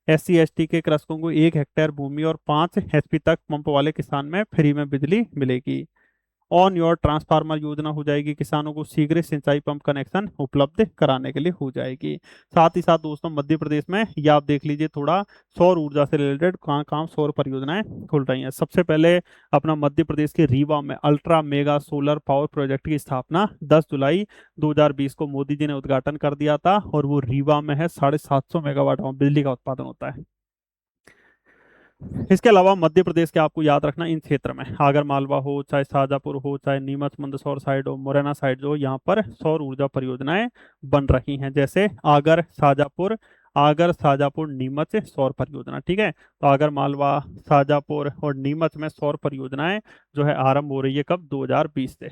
SC ST के कृषकों को 1 हेक्टेयर भूमि और 5 HP तक पंप वाले किसान में फ्री में बिजली मिलेगी। ऑन योर ट्रांसफार्मर योजना हो जाएगी, किसानों को शीघ्र सिंचाई पंप कनेक्शन उपलब्ध कराने के लिए हो जाएगी। साथ ही साथ दोस्तों मध्य प्रदेश में ये आप देख लीजिए थोड़ा सौर ऊर्जा से रिलेटेड कहाँ कहाँ सौर परियोजनाएं खुल रही हैं। सबसे पहले अपना मध्य प्रदेश के रीवा में ultra mega solar power project की स्थापना 10 जुलाई 2020 को मोदी जी ने उद्घाटन कर दिया था, और वो रीवा में है, 750 मेगावाट बिजली का उत्पादन होता है। इसके अलावा मध्य प्रदेश के आपको याद रखना, इन क्षेत्र में आगर मालवा हो, चाहे शाजापुर हो, चाहे नीमच मंदसौर साइड हो, मुरैना साइड हो, यहाँ पर सौर ऊर्जा परियोजनाएं बन रही हैं। जैसे आगर शाजापुर नीमच सौर परियोजना, ठीक है। तो आगर मालवा, शाजापुर और नीमच में सौर परियोजनाएं जो है आरंभ हो रही है कब? 2020 से।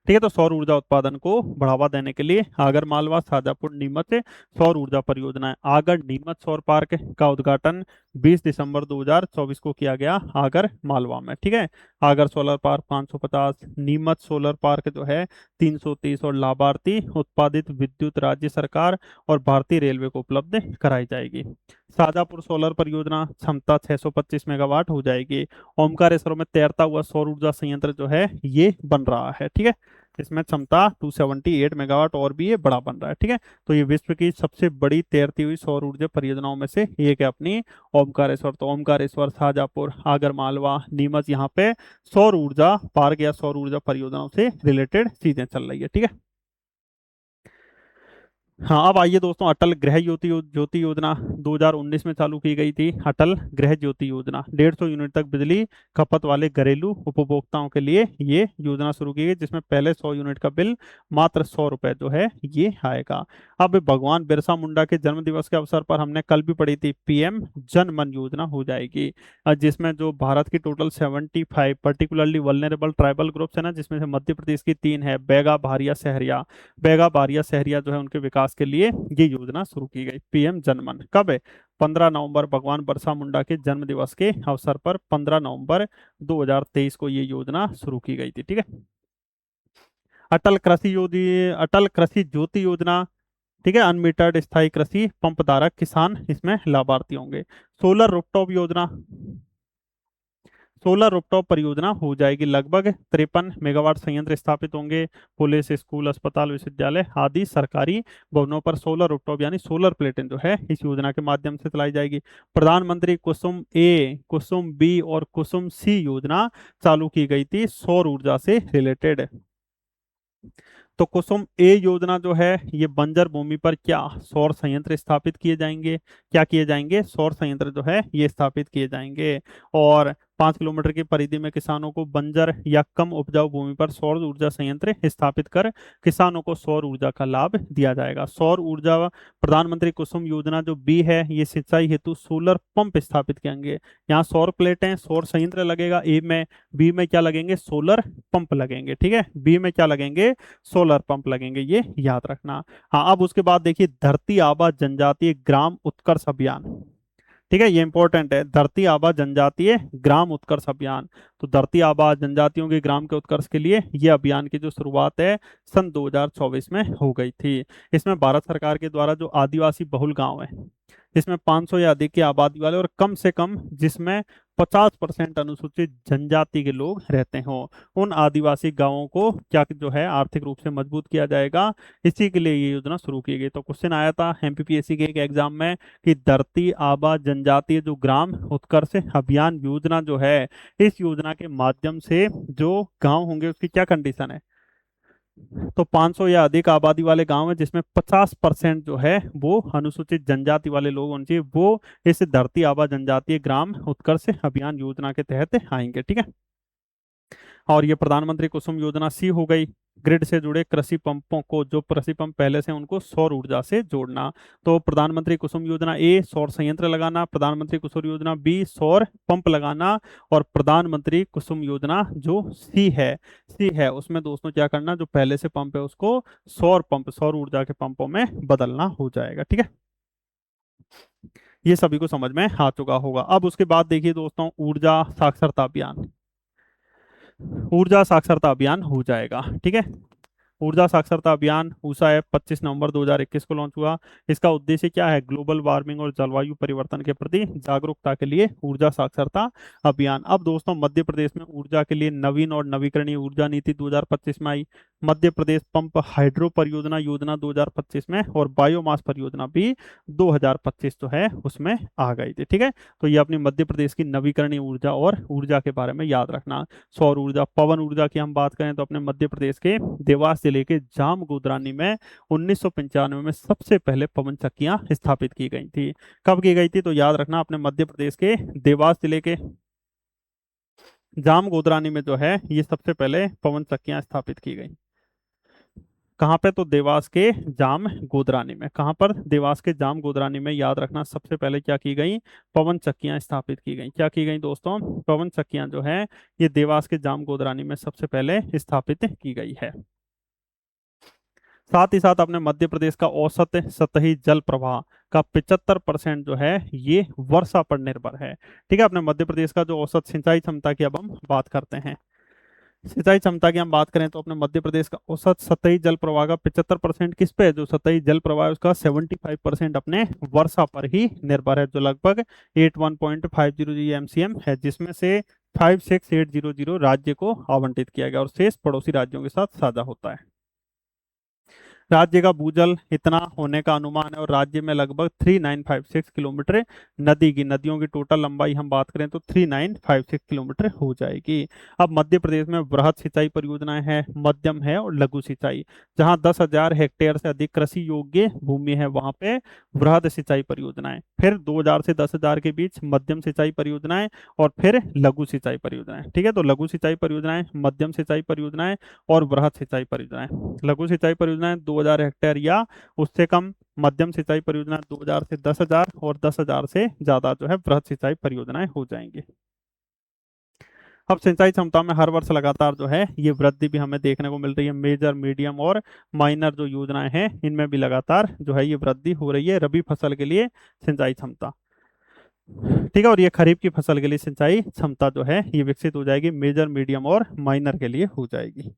ठीक है। तो सौर ऊर्जा उत्पादन को बढ़ावा देने के लिए आगर मालवा, शाजापुर, नीमच सौर ऊर्जा परियोजना है। आगर नीमच सौर पार्क का उद्घाटन 20 दिसंबर 2024 को किया गया आगर मालवा में, ठीक है। Agar solar park 550, Neemuch solar park जो है 330 और लाभार्थी उत्पादित विद्युत राज्य सरकार और भारतीय रेलवे को उपलब्ध कराई जाएगी। शाजापुर सोलर परियोजना क्षमता 625 मेगावाट हो जाएगी। ओमकारेश्वर में तैरता हुआ सौर ऊर्जा संयंत्र जो है ये बन रहा है, ठीक है। इसमें क्षमता 278 मेगावाट और भी ये बड़ा बन रहा है, ठीक है। तो ये विश्व की सबसे बड़ी तैरती हुई सौर ऊर्जा परियोजनाओं में से एक है अपनी ओमकारेश्वर। तो ओमकारेश्वर, शाजापुर, आगर मालवा, नीमच, यहाँ पे सौर ऊर्जा पार्क या सौर ऊर्जा परियोजनाओं से रिलेटेड चीजें चल रही है, ठीक है। हाँ, अब आइए दोस्तों, अटल गृह ज्योति योजना 2019 में चालू की गई थी। अटल गृह ज्योति योजना 150 यूनिट तक बिजली खपत वाले घरेलू उपभोक्ताओं के लिए ये योजना शुरू की गई, जिसमें पहले 100 यूनिट का बिल मात्र 100 रुपए जो है ये आएगा। अब भगवान बिरसा मुंडा के जन्म दिवस के अवसर पर हमने कल भी पढ़ी थी, पीएम जन मन योजना हो जाएगी, जिसमें जो भारत की total 75 particularly vulnerable tribal groups है ना, जिसमें से मध्य प्रदेश की 3 है, बैगा, भारिया, सहरिया। बैगा, बारिया, सहरिया जो है उनके विकास के लिए ये योजना शुरू की गई, पीएम जनमन। कब है? 15 नवंबर, भगवान बिरसा मुंडा के जन्म दिवस के अवसर पर 15 नवंबर 2023 को ये योजना शुरू की गई थी, ठीक है। अटल कृषि ज्योति योजना, ठीक है। अनमीटर्ड स्थायी कृषि पंप धारक किसान इसमें लाभार्थी होंगे। सोलर रूफटॉप योजना, सोलर रूफटॉप परियोजना हो जाएगी, लगभग 53 मेगावाट संयंत्र स्थापित होंगे। पुलिस, स्कूल, अस्पताल, विश्वविद्यालय आदि सरकारी भवनों पर सोलर रूफटॉप यानी सोलर प्लेटें जो है इस योजना के माध्यम से चलाई जाएगी। प्रधानमंत्री कुसुम ए, कुसुम बी और कुसुम सी योजना चालू की गई थी सौर ऊर्जा से रिलेटेड। तो कुसुम ए योजना जो है ये बंजर भूमि पर क्या सौर संयंत्र स्थापित किए जाएंगे? क्या किए जाएंगे? सौर संयंत्र जो है ये स्थापित किए जाएंगे। और 5 किलोमीटर की परिधि में किसानों को बंजर या कम उपजाऊ भूमि पर सौर ऊर्जा संयंत्र स्थापित कर किसानों को सौर ऊर्जा का लाभ दिया जाएगा। सौर ऊर्जा प्रधानमंत्री कुसुम योजना जो बी है ये सिंचाई हेतु सोलर पंप स्थापित करेंगे। यहाँ सौर प्लेटें, सौर संयंत्र लगेगा ए में, बी में क्या लगेंगे? सोलर पंप लगेंगे, ठीक है। बी में क्या लगेंगे? सोलर पंप लगेंगे, ये याद रखना। हाँ, अब उसके बाद देखिए, धरती आबा जनजातीय ग्राम उत्कर्ष अभियान, ठीक है। ये इंपॉर्टेंट है, धरती आबा जनजातीय ग्राम उत्कर्ष अभियान। तो धरती आबा जनजातियों के ग्राम के उत्कर्ष के लिए ये अभियान की जो शुरुआत है सन 2024 में हो गई थी। इसमें भारत सरकार के द्वारा जो आदिवासी बहुल गांव है, जिसमें 500 या अधिक की आबादी वाले और कम से कम जिसमें 50% अनुसूचित जनजाति के लोग रहते हों, उन आदिवासी गांवों को क्या जो है आर्थिक रूप से मजबूत किया जाएगा, इसी के लिए ये योजना शुरू की गई। तो क्वेश्चन आया था एमपीपीएससी के एक एग्जाम में कि धरती आबा जनजातीय जो ग्राम उत्कर्ष अभियान योजना जो है, इस योजना के माध्यम से जो गांव होंगे उसकी क्या कंडीशन है? तो 500 या अधिक आबादी वाले गांव है जिसमें 50% जो है वो अनुसूचित जनजाति वाले लोग होने चाहिए, वो इस धरती आबा जनजातीय ग्राम उत्कर्ष अभियान योजना के तहत आएंगे, ठीक है। और ये प्रधानमंत्री कुसुम योजना सी हो गई, ग्रिड से जुड़े कृषि पंपों को, जो कृषि पंप पहले से उनको सौर ऊर्जा से जोड़ना। तो प्रधानमंत्री कुसुम योजना ए, सौर संयंत्र लगाना। प्रधानमंत्री कुसुम योजना बी, सौर पंप लगाना। और प्रधानमंत्री कुसुम योजना जो सी है उसमें दोस्तों क्या करना, जो पहले से पंप है उसको सौर पंप, सौर ऊर्जा के पंपों में बदलना हो जाएगा, ठीक है। ये सभी को समझ में आ चुका होगा। अब उसके बाद देखिए दोस्तों, ऊर्जा साक्षरता अभियान, ऊर्जा साक्षरता अभियान हो जाएगा, ठीक है। ऊर्जा साक्षरता अभियान ऊषा ऐप 25 नवंबर 2021 को लॉन्च हुआ। इसका उद्देश्य क्या है? ग्लोबल वार्मिंग और जलवायु परिवर्तन के प्रति जागरूकता के लिए ऊर्जा साक्षरता अभियान। अब दोस्तों, मध्य प्रदेश में ऊर्जा के लिए नवीन और नवीकरणीय ऊर्जा नीति 2025 में आई। मध्य प्रदेश पंप हाइड्रो परियोजना योजना 2025 में, और बायोमास परियोजना भी 2025 जो है उसमें आ गई थी। ठीक है, तो ये अपनी मध्य प्रदेश की नवीकरणीय ऊर्जा और ऊर्जा के बारे में याद रखना। सौर ऊर्जा, पवन ऊर्जा की हम बात करें तो अपने मध्य प्रदेश के देवास जिले के जाम गोदरानी में 1995 में सबसे पहले पवन चक्कियां स्थापित की गई थी। कब की गई थी? तो याद रखना, अपने मध्य प्रदेश के देवास जिले के जाम गोदरानी में जो है ये सबसे पहले पवन चक्कियां स्थापित की गई। कहाँ पे? तो देवास के जाम गोदरानी में। कहाँ पर? देवास के जाम गोदरानी में। याद रखना, सबसे पहले क्या की गई? पवन चक्कियां स्थापित की गई। क्या की गई दोस्तों? पवन चक्कियां जो है ये देवास के जाम गोदरानी में सबसे पहले स्थापित की गई है। साथ ही साथ अपने मध्य प्रदेश का औसत सतही जल प्रवाह का 75% जो है ये वर्षा पर निर्भर है। ठीक है, अपने मध्य प्रदेश का जो औसत सिंचाई क्षमता की अब हम बात करते हैं। सिंचाई क्षमता की हम बात करें तो अपने मध्य प्रदेश का औसत सतही जल प्रवाह का 75% किस पे है? जो सतही जल प्रवाह है उसका 75% अपने वर्षा पर ही निर्भर है, जो लगभग 81.500 एमसीएम है, जिसमें से 56800 राज्य को आवंटित किया गया और शेष पड़ोसी राज्यों के साथ साझा होता है। राज्य का भूजल इतना होने का अनुमान है और राज्य में लगभग 3956 किलोमीटर नदियों की टोटल लंबाई हम बात करें तो 3956 किलोमीटर हो जाएगी। अब मध्य प्रदेश में वृहद सिंचाई परियोजनाएं हैं, मध्यम है और लघु सिंचाई। जहां 10,000 हेक्टेयर से अधिक कृषि योग्य भूमि है वहां पे वृहद सिंचाई परियोजनाएं, फिर 2000 से 10,000 के बीच मध्यम सिंचाई परियोजनाएं, और फिर लघु सिंचाई परियोजनाएं। ठीक है, तो लघु सिंचाई परियोजनाएं, मध्यम सिंचाई परियोजनाएं और वृहद सिंचाई परियोजनाएं। लघु सिंचाई परियोजनाएं 2000 हेक्टेयर या उससे कम, मध्यम सिंचाई परियोजना 2000 से 10,000, और 10,000 से ज्यादा जो है वृहद सिंचाई परियोजनाएं हो जाएंगी। अब सिंचाई क्षमता में हर वर्ष लगातार जो है ये वृद्धि भी हमें देखने को मिल रही है। मेजर, मीडियम और माइनर जो योजनाएं हैं इनमें भी लगातार जो है ये वृद्धि हो रही है। रबी फसल के लिए सिंचाई क्षमता, ठीक है, और ये खरीफ की फसल के लिए सिंचाई क्षमता जो है ये विकसित हो जाएगी, मेजर, मीडियम और माइनर के लिए हो जाएगी।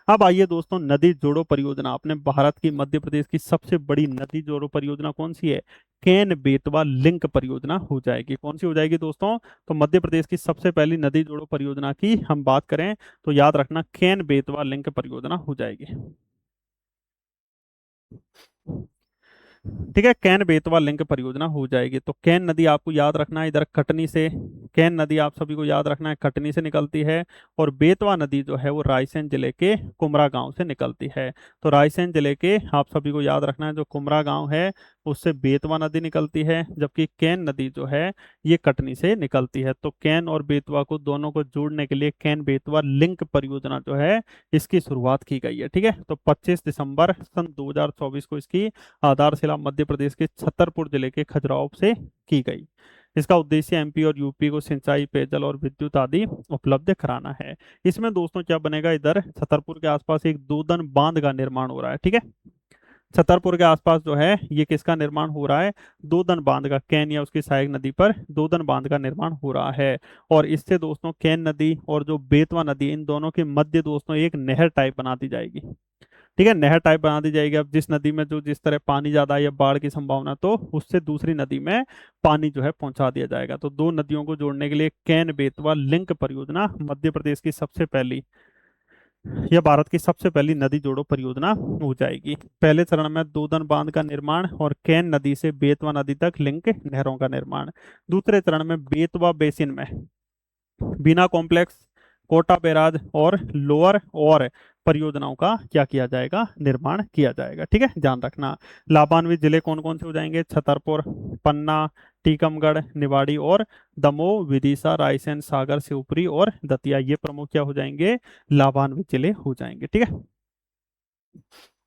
अब आइए दोस्तों, नदी जोड़ो परियोजना। अपने भारत की मध्य प्रदेश की सबसे बड़ी नदी जोड़ो परियोजना कौन सी है? केन बेतवा लिंक परियोजना हो जाएगी। कौन सी हो जाएगी दोस्तों? तो मध्य प्रदेश की सबसे पहली नदी जोड़ो परियोजना की हम बात करें तो याद रखना केन बेतवा लिंक परियोजना हो जाएगी। ठीक है, कैन बेतवा लिंक परियोजना हो जाएगी। तो कैन नदी आपको याद रखना है इधर कटनी से, कैन नदी आप सभी को याद रखना है कटनी से निकलती है, और बेतवा नदी जो है वो रायसेन जिले के कुमरा गांव से निकलती है। तो रायसेन जिले के आप सभी को याद रखना है जो कुमरा गांव है उससे बेतवा नदी निकलती है, जबकि कैन नदी जो है ये कटनी से निकलती है। तो कैन और बेतवा को दोनों को जोड़ने के लिए कैन बेतवा लिंक परियोजना जो है इसकी शुरुआत की गई है। ठीक है, तो 25 दिसंबर सन 2024 को इसकी आधारशिला मध्य प्रदेश के छतरपुर जिले के खजुराहो से की गई। इसका उद्देश्य एमपी और यूपी को सिंचाई, पेयजल और विद्युत आदि उपलब्ध कराना है। इसमें दोस्तों क्या बनेगा, इधर छतरपुर के आसपास एक दोदन बांध का निर्माण हो रहा है। ठीक है, छतरपुर के आसपास जो है ये किसका निर्माण हो रहा है? दोदन बांध का, कैन या उसकी सहायक नदी पर दोदन बांध का निर्माण हो रहा है। और इससे दोस्तों कैन नदी और जो बेतवा नदी इन दोनों के मध्य दोस्तों एक नहर टाइप बना दी जाएगी। ठीक है, नहर टाइप बना दी जाएगी। अब जिस नदी में जो जिस तरह पानी ज्यादा है या बाढ़ की संभावना, तो उससे दूसरी नदी में पानी जो है पहुंचा दिया जाएगा। तो दो नदियों को जोड़ने के लिए कैन बेतवा लिंक परियोजना मध्य प्रदेश की सबसे पहली या भारत की सबसे पहली नदी जोड़ो परियोजना हो जाएगी। पहले चरण में दोदन बांध का निर्माण और कैन नदी से बेतवा नदी तक लिंक नहरों का निर्माण। दूसरे चरण में बेतवा बेसिन में बीना कॉम्प्लेक्स, कोटा बैराज और लोअर और परियोजनाओं का क्या किया जाएगा? निर्माण किया जाएगा। ठीक है, ध्यान रखना। लाभान्वित जिले कौन कौन से हो जाएंगे? छतरपुर, पन्ना, टीकमगढ़, निवाड़ी और दमोह, विदिशा, रायसेन, सागर, शिवपुरी और दतिया, ये प्रमुख क्या हो जाएंगे? लाभान्वित जिले हो जाएंगे। ठीक है,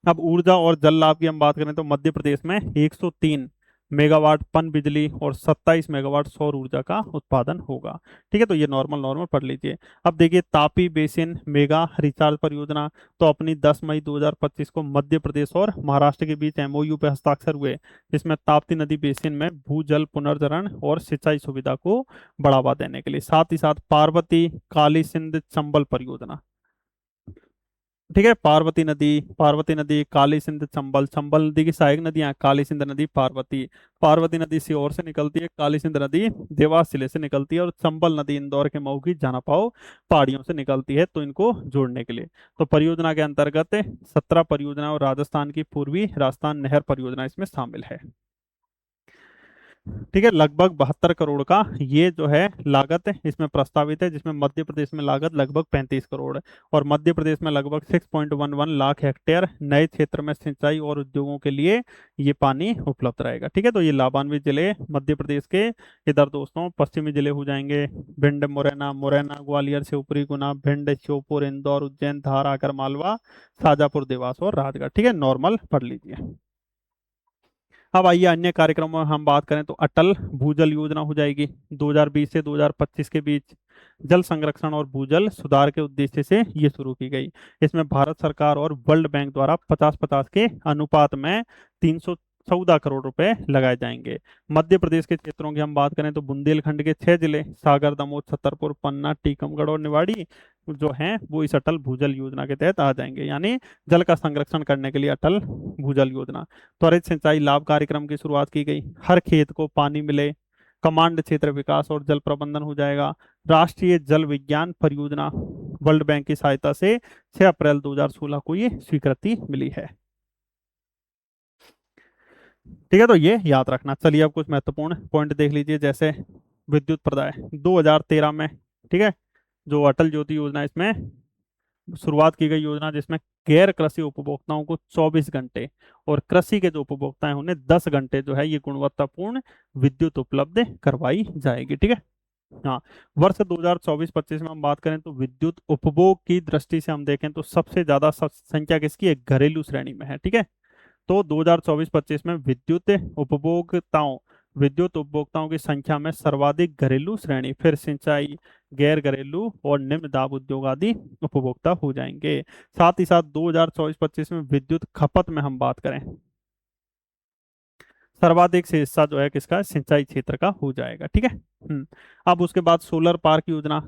अब ऊर्जा और जल लाभ की हम बात करें तो मध्य प्रदेश में 103 मेगावाट पन बिजली और 27 मेगावाट सौर ऊर्जा का उत्पादन होगा। ठीक है, तो ये नॉर्मल नॉर्मल पढ़ लीजिए। अब देखिए तापी बेसिन मेगा रिचार्ज परियोजना, तो अपनी 10 मई 2025 को मध्य प्रदेश और महाराष्ट्र के बीच एमओयू पे हस्ताक्षर हुए, जिसमें ताप्ती नदी बेसिन में भूजल पुनर्जरण और सिंचाई सुविधा को बढ़ावा देने के लिए। साथ ही साथ पार्वती काली सिंध चंबल परियोजना, ठीक है, पार्वती नदी, काली सिंध, चंबल, चंबल नदी की सहायक नदियां काली सिंध नदी, पार्वती। पार्वती नदी सीहोर से निकलती है, काली सिंध नदी देवास जिले से निकलती है, और चंबल नदी इंदौर के मऊ की जानापाव पहाड़ियों से निकलती है। तो इनको जोड़ने के लिए तो परियोजना के अंतर्गत 17 परियोजना और राजस्थान की पूर्वी राजस्थान नहर परियोजना इसमें शामिल है। ठीक है, लगभग 72 करोड़ का ये जो है लागत है इसमें प्रस्तावित है, जिसमें मध्य प्रदेश में लागत लगभग 35 करोड़ है। और मध्य प्रदेश में लगभग 6.11 लाख हेक्टेयर नए क्षेत्र में सिंचाई और उद्योगों के लिए ये पानी उपलब्ध रहेगा। ठीक है, तो ये लाभान्वित जिले मध्य प्रदेश के इधर दोस्तों पश्चिमी जिले हो जाएंगे भिंड, मुरैना, ग्वालियर से ऊपरी गुना, भिंड, श्योपुर, इंदौर, उज्जैन, धार, आगर मालवा, शाजापुर, देवास और राजगढ़। ठीक है, नॉर्मल पढ़ लीजिए। अब आइए अन्य कार्यक्रमों में हम बात करें तो अटल भूजल योजना हो जाएगी 2020 से 2025 के बीच। जल संरक्षण और भूजल सुधार के उद्देश्य से ये शुरू की गई। इसमें भारत सरकार और वर्ल्ड बैंक द्वारा 50-50 के अनुपात में 314 करोड़ रुपए लगाए जाएंगे। मध्य प्रदेश के क्षेत्रों की हम बात करें तो बुंदेलखंड के 6 जिले सागर, दमोह, छतरपुर, पन्ना, टीकमगढ़ और निवाड़ी जो हैं वो इस अटल भूजल योजना के तहत आ जाएंगे, यानी जल का संरक्षण करने के लिए अटल भूजल योजना। त्वरित सिंचाई लाभ कार्यक्रम की शुरुआत की गई, हर खेत को पानी मिले, कमांड क्षेत्र विकास और जल प्रबंधन हो जाएगा। राष्ट्रीय जल विज्ञान परियोजना वर्ल्ड बैंक की सहायता से 6 अप्रैल 2016 को ये स्वीकृति मिली है। ठीक है, तो ये याद रखना। चलिए अब कुछ महत्वपूर्ण पॉइंट देख लीजिए, जैसे विद्युत प्रदाय 2013 में। ठीक है, जो अटल ज्योति योजना है, इसमें शुरुआत की गई योजना, जिसमें गैर कृषि उपभोक्ताओं को 24 घंटे और कृषि के जो उपभोक्ता हैं उन्हें 10 घंटे जो है ये गुणवत्तापूर्ण विद्युत उपलब्ध करवाई जाएगी। ठीक है, हाँ। वर्ष 2024-25 में हम बात करें तो विद्युत उपभोग की दृष्टि से हम देखें तो सबसे ज्यादा संख्या किसकी है, घरेलू श्रेणी में है। ठीक है, तो 2024-25 में विद्युत उपभोक्ताओं की संख्या में सर्वाधिक घरेलू श्रेणी, फिर सिंचाई, गैर घरेलू और निम्न दाब उद्योग आदि उपभोक्ता हो जाएंगे। साथ ही साथ 2024-25 में विद्युत खपत में हम बात करें, सर्वाधिक से हिस्सा जो है किसका, सिंचाई क्षेत्र का हो जाएगा। ठीक है। अब उसके बाद सोलर पार्क योजना,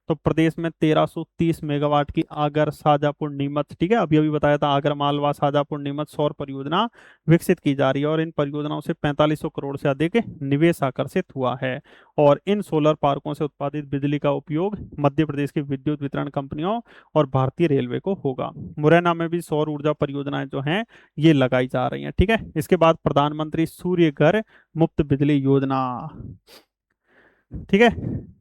तो प्रदेश में 1330 मेगावाट की आगर, शाजापुर, नीमच, ठीक है, अभी अभी बताया था, आगर मालवा, शाजापुर, नीमच सौर परियोजना विकसित की जा रही है, और इन परियोजनाओं से 4500 करोड़ से अधिक निवेश आकर्षित हुआ है। और इन सोलर पार्कों से उत्पादित बिजली का उपयोग मध्य प्रदेश की विद्युत वितरण कंपनियों और भारतीय रेलवे को होगा। मुरैना में भी सौर ऊर्जा परियोजनाएं जो हैं ये लगाई जा रही हैं। ठीक है, इसके बाद प्रधानमंत्री सूर्य घर मुफ्त बिजली योजना, ठीक है,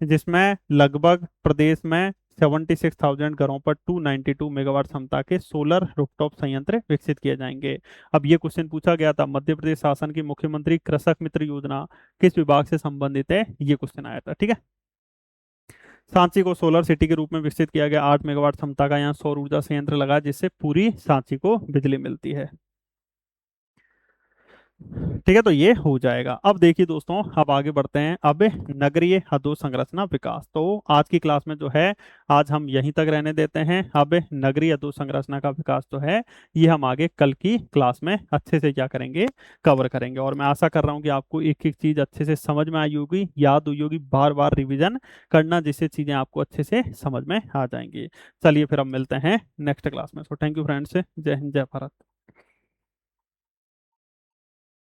जिसमें लगभग प्रदेश में 76,000 घरों पर 292 मेगावाट क्षमता के सोलर रूफटॉप संयंत्र विकसित किए जाएंगे। अब ये क्वेश्चन पूछा गया था, मध्य प्रदेश शासन की मुख्यमंत्री कृषक मित्र योजना किस विभाग से संबंधित है, ये क्वेश्चन आया था। ठीक है, सांची को सोलर सिटी के रूप में विकसित किया गया, 8 मेगावाट क्षमता का यहाँ सौर ऊर्जा संयंत्र लगा, जिससे पूरी सांची को बिजली मिलती है। ठीक है, तो ये हो जाएगा। अब देखिए दोस्तों, अब आगे बढ़ते हैं। अब नगरीय अधोसंरचना विकास, तो आज की क्लास में जो है आज हम यहीं तक रहने देते हैं। अब नगरीय अधोसंरचना का विकास जो है ये हम आगे कल की क्लास में अच्छे से क्या करेंगे, कवर करेंगे। और मैं आशा कर रहा हूँ कि आपको एक एक चीज अच्छे से समझ में आई होगी, याद हुई होगी, बार बार रिविजन करना, जिससे चीजें आपको अच्छे से समझ में आ जाएंगी। चलिए फिर अब मिलते हैं नेक्स्ट क्लास में। सो थैंक यू फ्रेंड्स, जय हिंद, जय भारत।